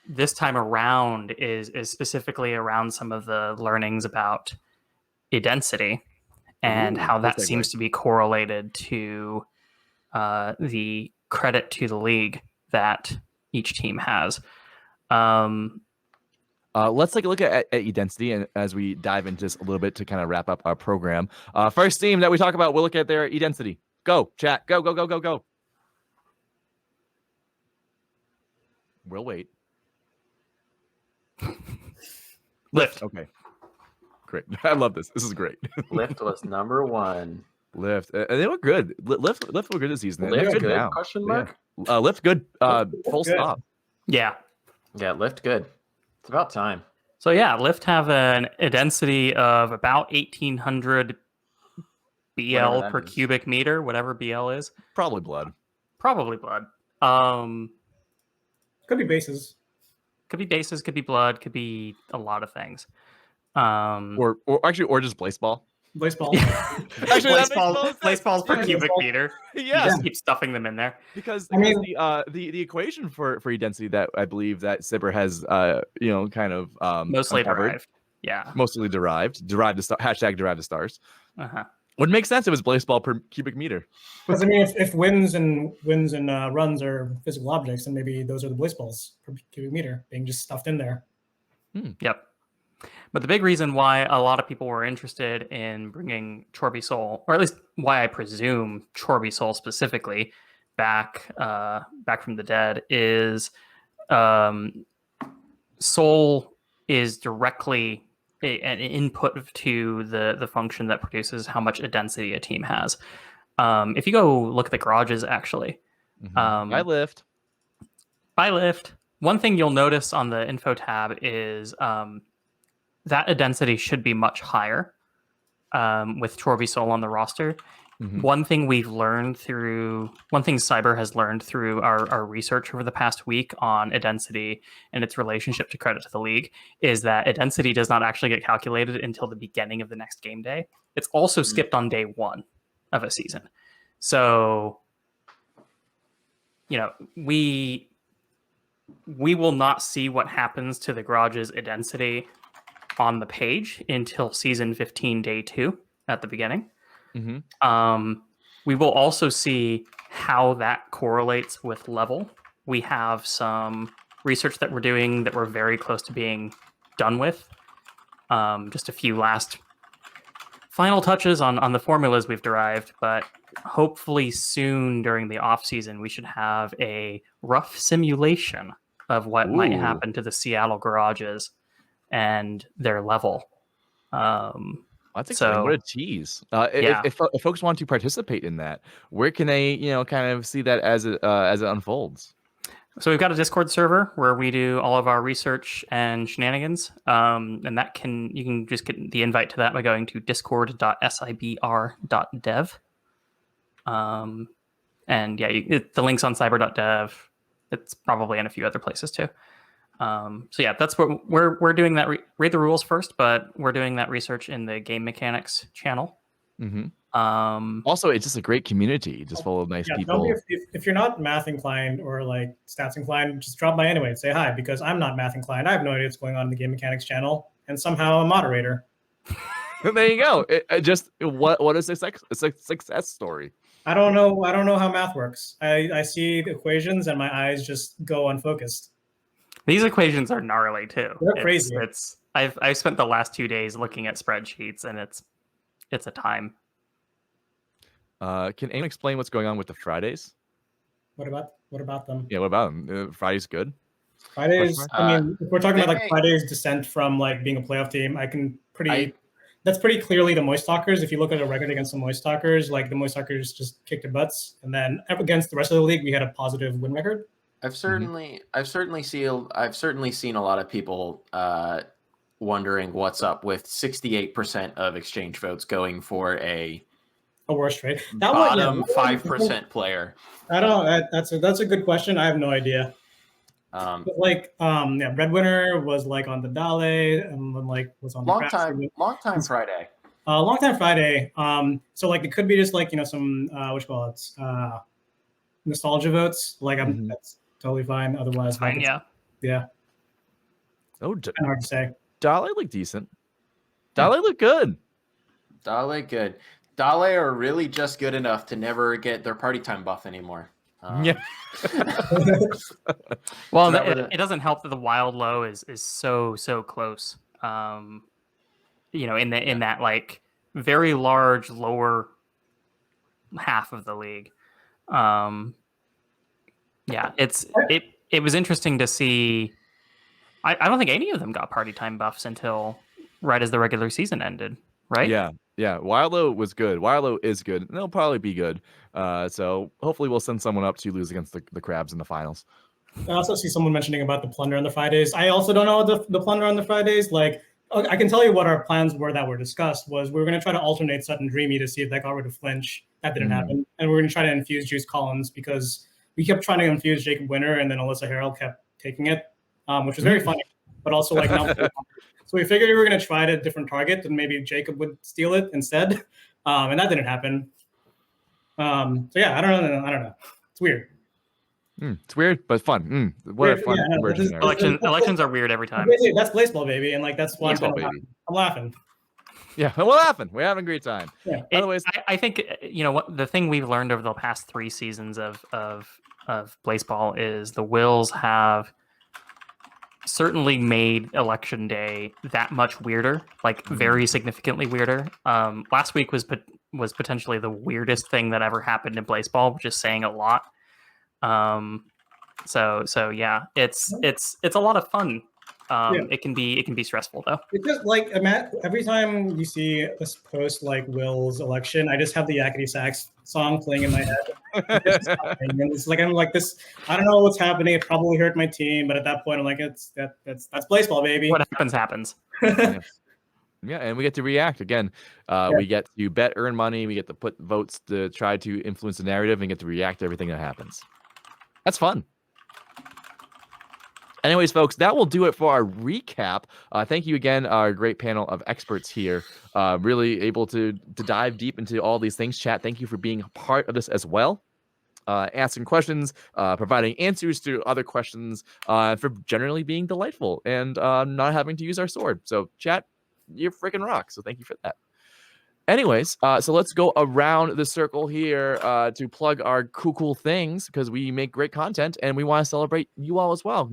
this time around is specifically around some of the learnings about density and Ooh, how that good segue. seems to be correlated to the credit to the league that each team has. Let's take a look at E-Density, and as we dive into this a little bit to kind of wrap up our program. First team that we talk about, we'll look at their E-Density. Go, chat. Go, go, go, go, go. We'll wait. Lift. Okay. Great. I love this. This is great. Lift was number 1. Lift. And they look good. Lift look good this season. They're Lift good good? now. Question Yeah. mark? Lift good. Full good. stop. Yeah. Yeah, Lift good. It's about time. So yeah, Lift have a density of about 1,800 BL Whatever that per is. cubic meter, whatever BL is. Probably blood. Probably blood. Could be bases. Could be bases, could be blood, could be a lot of things. Or just place ball. Baseball. Actually, that makes no sense. place balls per Yeah, cubic baseball. meter. You Yeah. just keep stuffing them in there. Because I mean- the equation for E-Density that I believe that Sibber has kind of Mostly uncovered, derived. Yeah. mostly derived to star, hashtag derived to stars, Uh-huh. would make sense if it was place ball per cubic meter. Because I mean, if wins and runs are physical objects, then maybe those are the baseballs per cubic meter being just stuffed in there. Yep. But the big reason why a lot of people were interested in bringing Chorby Soul, or at least why I presume Chorby Soul specifically, back from the dead, is Soul is directly an input to the function that produces how much density a team has. If you go look at the garages, actually, I lift. by Lift, one thing you'll notice on the info tab is that density should be much higher with Chorby Soul on the roster. Mhm. One thing Cyber has learned through our research over the past week on density and its relationship to credit to the league is that density does not actually get calculated until the beginning of the next game day. It's also skipped on day 1 of a season. So, we will not see what happens to the garage's density on the page until season 15, day 2 at the beginning. Mhm. We will also see how that correlates with level. We have some research that we're doing that we're very close to being done with. Just a few last final touches on the formulas we've derived, but hopefully soon during the off season, we should have a rough simulation of what might Ooh. happen to the Seattle garages and their level. That's exciting. So- What a tease. Yeah. If folks want to participate in that, where can they, kind of see that as it unfolds? So we've got a Discord server where we do all of our research and shenanigans, and you can just get the invite to that by going to discord.sibr.dev. And yeah, the link's on cyber.dev. It's probably in a few other places too. So yeah, that's what we're doing. That read the rules first, but we're doing that research in the game mechanics channel. Mm-hmm. Also, it's just a great community, just full of nice people. If you're not math inclined or like stats inclined, just drop by anyway and say hi, because I'm not math inclined. I have no idea what's going on in the game mechanics channel, and somehow I'm a moderator. There you go. What is a success story? I don't know how math works. I see the equations and my eyes just go unfocused. These equations are gnarly too. They're crazy. I've spent the last 2 days looking at spreadsheets, and it's a time. Can anyone explain what's going on with the Fridays? What about them? Yeah, what about them? Friday's good. Fridays. I mean, if we're talking about like Friday's descent from like being a playoff team, that's pretty clearly the Moist Talkers. If you look at a record against the Moist Talkers, like the Moist Talkers just kicked their butts, and then up against the rest of the league, we had a positive win record. I've certainly seen a lot of people wondering what's up with 68% of exchange votes going for a worst trade. Bottom 5% player. I don't. That's a good question. I have no idea. Breadwinner was like on the Dale, and then like was on long the time Friday. Long time Friday. So like it could be just like some nostalgia votes. Like that's totally fine. Otherwise, fine. Yeah. Oh, kind of hard to say. Dale looked decent. Dale looked good. Dale are really just good enough to never get their party time buff anymore. Yeah. Well, it doesn't help that the wild low is so close. In that like very large lower half of the league. It was interesting to see. I don't think any of them got party time buffs until right as the regular season ended. Right? Yeah. Wildlow was good. Wildlow is good. And they'll probably be good. So hopefully we'll send someone up to lose against the Crabs in the finals. I also see someone mentioning about the plunder on the Fridays. I also don't know the plunder on the Fridays. Like, I can tell you what our plans were that were discussed was we were going to try to alternate Sutton Dreamy to see if that got rid of Flinch. That didn't happen. And we were going to try to infuse Juice Collins because we kept trying to infuse Jacob Winter, and then Alyssa Harrell kept taking it, which was very funny, but also like not. So we figured we were going to try a different target, and maybe Jacob would steal it instead, and that didn't happen. So yeah, I don't know. It's weird. It's weird, but fun. What a fun conversion there. Elections are weird every time. That's baseball, baby, and like that's why I'm laughing. Yeah, we're laughing. We're having a great time. Yeah. Anyways, I think what the thing we've learned over the past 3 seasons of Blaseball is the Wills have certainly made election day that much weirder, like very significantly weirder. Last week was potentially the weirdest thing that ever happened in Blaseball, which is saying a lot. So yeah, it's a lot of fun. It can be stressful though. It's just like every time you see this post like Will's election, I just have the Yakety Sax song playing in my head. And it's like I'm like this. I don't know what's happening. It probably hurt my team, but at that point, I'm like, that's Blaseball, baby. What happens. Yeah, and we get to react again. We get to bet, earn money. We get to put votes to try to influence the narrative, and get to react to everything that happens. That's fun. Anyways, folks, that will do it for our recap. Thank you again, our great panel of experts here. Really able to dive deep into all these things. Chat, thank you for being a part of this as well. Asking questions, providing answers to other questions, for generally being delightful and not having to use our sword. So, chat, you freaking rock. So thank you for that. Anyways, so let's go around the circle here to plug our cool things, because we make great content and we want to celebrate you all as well.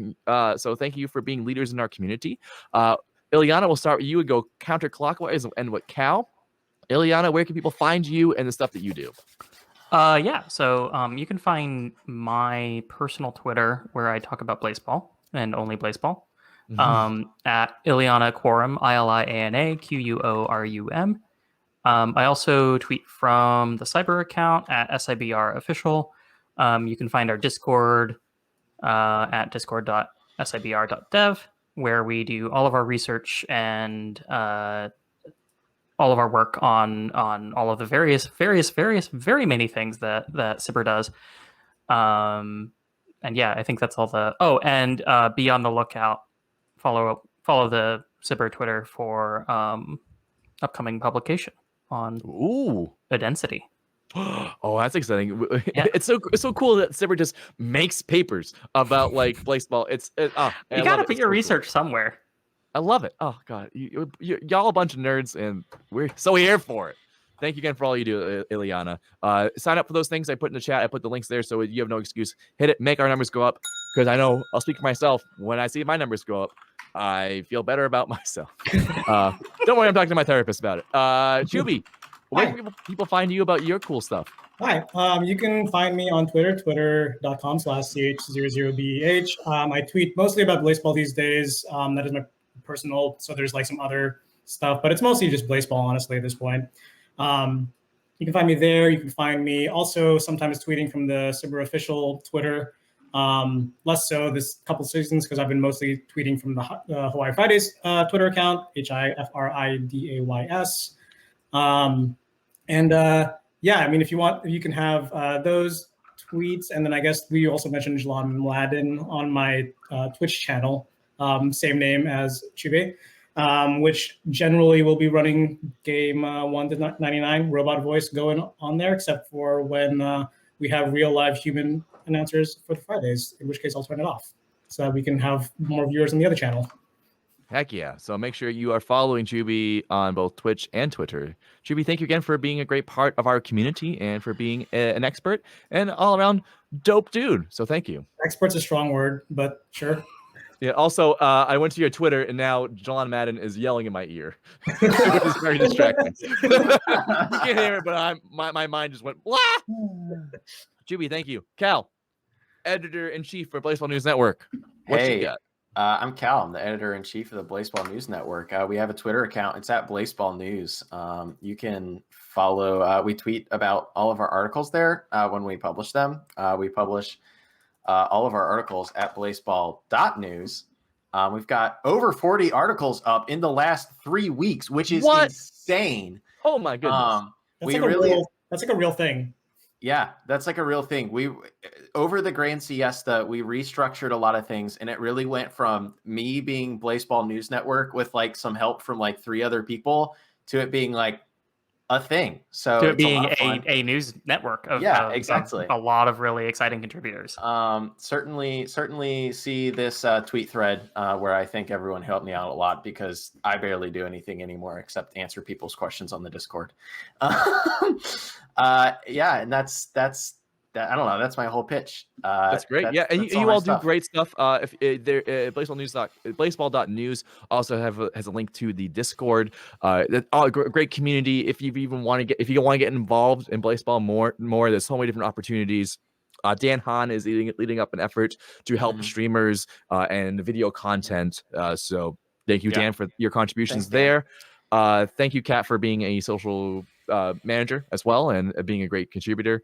So thank you for being leaders in our community. Ileana, we'll start with you and go counterclockwise and end with Cal. Ileana, where can people find you and the stuff that you do? So you can find my personal Twitter where I talk about Blaseball and only Blaseball. At Ileana Quorum, ILIANA QUORUM. I also tweet from the Cyber account at SIBR Official. You can find our Discord at discord.sibr.dev, where we do all of our research and all of our work on all of the various, very many things that Sibber does. And yeah, I think that's all the. Oh, and be on the lookout. Follow the Sibber Twitter for upcoming publication on Ooh. Idensity. Oh, that's exciting. Yeah. It's so cool that Sibber just makes papers about like baseball. You got to put your research somewhere. I love it. Oh god, y'all a bunch of nerds, and we're so here for it. Thank you again for all you do, Ileana. Sign up for those things I put in the chat. I put the links there, so you have no excuse. Hit it, make our numbers go up, because I know I'll speak for myself. When I see my numbers go up, I feel better about myself. Don't worry, I'm talking to my therapist about it. Chuby, where can people find you about your cool stuff? Hi, you can find me on Twitter, twitter.com/ch00beh. I tweet mostly about baseball these days. That is my personal, so there's like some other stuff, but it's mostly just baseball, honestly, at this point. You can find me there. You can find me also sometimes tweeting from the Sibber official Twitter. Less so this couple seasons because I've been mostly tweeting from the Hawaii Fridays Twitter account, HIFRIDAYS. Yeah, I mean, if you want, you can have those tweets. And then I guess we also mentioned Jalan Mladen on my Twitch channel, same name as Chube, which generally will be running game 1 to 99 robot voice going on there, except for when we have real live human announcers for the Fridays, in which case I'll turn it off so that we can have more viewers on the other channel. Heck yeah. So make sure you are following Chuby on both Twitch and Twitter. Chuby, thank you again for being a great part of our community and for being an expert and all around dope dude. So thank you. Expert's a strong word, but sure. Yeah. Also, I went to your Twitter and now Jalan Madden is yelling in my ear, which is very distracting. You can't hear it, but my mind just went, blah. Chuby, thank you. Cal, editor-in-chief for Baseball News Network. What you got? I'm Cal. I'm the editor-in-chief of the Baseball News Network. We have a Twitter account. It's at Baseball News. You can follow. We tweet about all of our articles there when we publish them. We publish all of our articles at baseball.news. We've got over 40 articles up in the last 3 weeks, which is insane. Oh, my goodness. That's like a real thing. Yeah, that's like a real thing. We over the Grand Siesta, we restructured a lot of things, and it really went from me being Baseball News Network with like some help from like 3 other people to it being like a thing. So to it being a news network of exactly a lot of really exciting contributors. Certainly see this tweet thread where I think everyone helped me out a lot because I barely do anything anymore except answer people's questions on the Discord. Yeah, and that's I don't know. That's my whole pitch. That's great. And you all do great stuff. If there, baseball.news also has a link to the Discord. Great community. If you want to get involved in baseball more, there's so many different opportunities. Dan Hahn is leading up an effort to help streamers and video content. So thank you, Dan, for your contributions there. Thank you, Kat, for being a social manager as well and being a great contributor.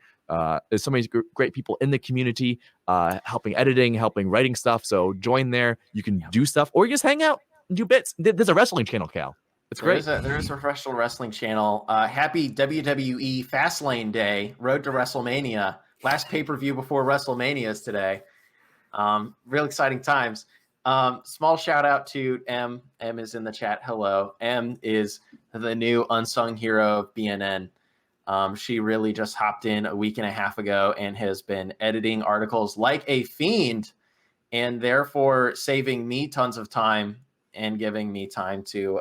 There's so many great people in the community helping editing, helping writing stuff. So join there. You can do stuff or you just hang out and do bits. There's a wrestling channel, Cal. It's great. There is a professional wrestling channel. Happy WWE Fastlane Day, Road to WrestleMania. Last pay-per-view before WrestleMania is today. Real exciting times. Small shout out to M. M is in the chat. Hello. M is the new unsung hero of BNN. She really just hopped in a week and a half ago and has been editing articles like a fiend and therefore saving me tons of time and giving me time to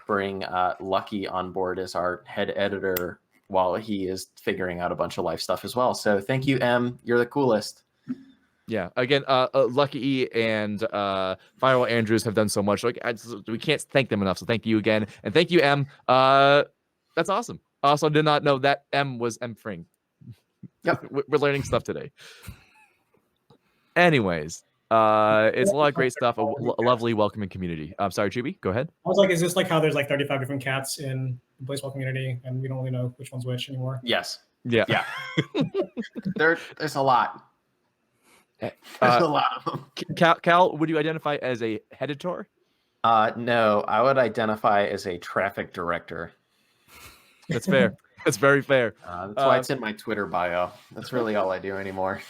bring Lucky on board as our head editor while he is figuring out a bunch of life stuff as well. So thank you, M. You're the coolest. Yeah. Again, Lucky E and Viral Andrews have done so much. Like we can't thank them enough. So thank you again, and thank you, M. That's awesome. Also, did not know that M was M Fring. Yep, we're learning stuff today. Anyways, it's a lot of great stuff. A lovely, welcoming community. I'm sorry, Chuby. Go ahead. I was like, is this like how there's like 35 different cats in the baseball community, and we don't really know which one's which anymore? Yes. Yeah. There's a lot. There's Uh, a lot of them. Cal, would you identify as a editor? No, I would identify as a traffic director. That's fair. That's very fair. That's why it's in my Twitter bio. That's really all I do anymore.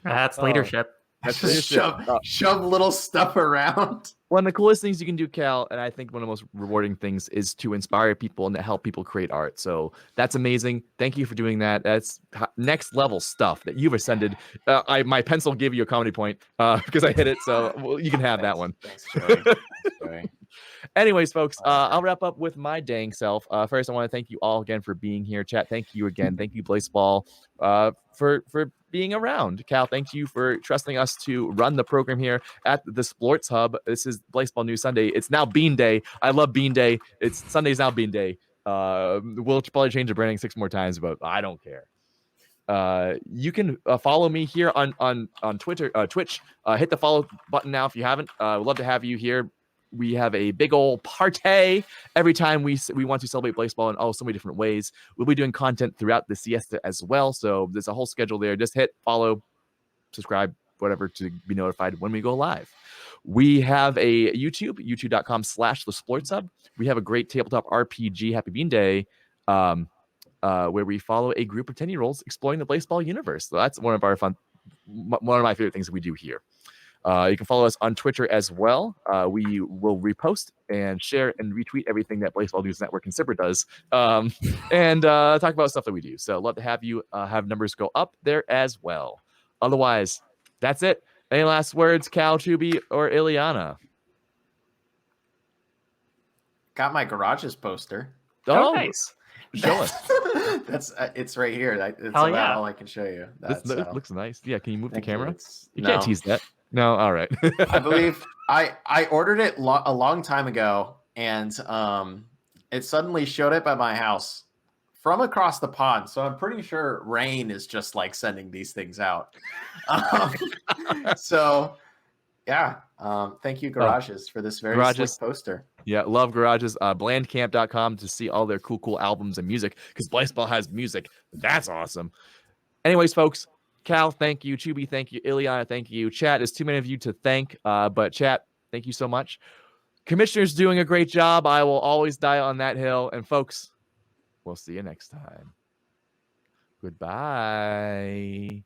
That's Oh. leadership. That's Just leadership. shove little stuff around. One of the coolest things you can do, Cal, and I think one of the most rewarding things is to inspire people and to help people create art. So that's amazing. Thank you for doing that. That's next level stuff that you've ascended. My pencil gave you a comedy point because I hit it, so you can have that one. Thanks, Joey. Thanks, Joey. Anyways, folks, I'll wrap up with my dang self. First, I want to thank you all again for being here. Chat, thank you again. Thank you, Blazeball, for being around. Cal, thank you for trusting us to run the program here at the Sports Hub. This is Blazeball News Sunday. It's now Bean Day. I love Bean Day. It's Sunday's now Bean Day. We'll probably change the branding 6 more times, but I don't care. You can follow me here on Twitter, Twitch. Hit the follow button now if you haven't. We'd love to have you here. We have a big old party every time we want to celebrate baseball in so many different ways. We'll be doing content throughout the siesta as well. So there's a whole schedule there. Just hit follow, subscribe, whatever, to be notified when we go live. We have a youtube.com/thesportshub. We have a great tabletop RPG, Happy Bean Day, where we follow a group of 10-year-olds exploring the baseball universe. So that's one of my favorite things that we do here. You can follow us on Twitter as well. We will repost and share and retweet everything that Baseball News Network and Sipper does, and talk about stuff that we do. So love to have you have numbers go up there as well. Otherwise, that's it. Any last words, Cal, Chuby, or Ileana? Got my garages poster. Oh, nice. Show us. That's it's right here. It's Hell about yeah. all I can show you. This looks nice. Yeah, can you move the Thank you. camera? It's- You no. can't tease that. No, all right. I believe I ordered it a long time ago, and it suddenly showed up at my house from across the pond. So I'm pretty sure Rain is just like sending these things out. So yeah, thank you, Garages, for this very Garages. slick poster. Yeah, love Garages. Blandcamp.com to see all their cool albums and music, because Baseball has music. That's awesome. Anyways, folks, Cal, thank you. Chuby, thank you. Ileana, thank you. Chat, there's too many of you to thank, but chat, thank you so much. Commissioner's doing a great job. I will always die on that hill. And folks, we'll see you next time. Goodbye.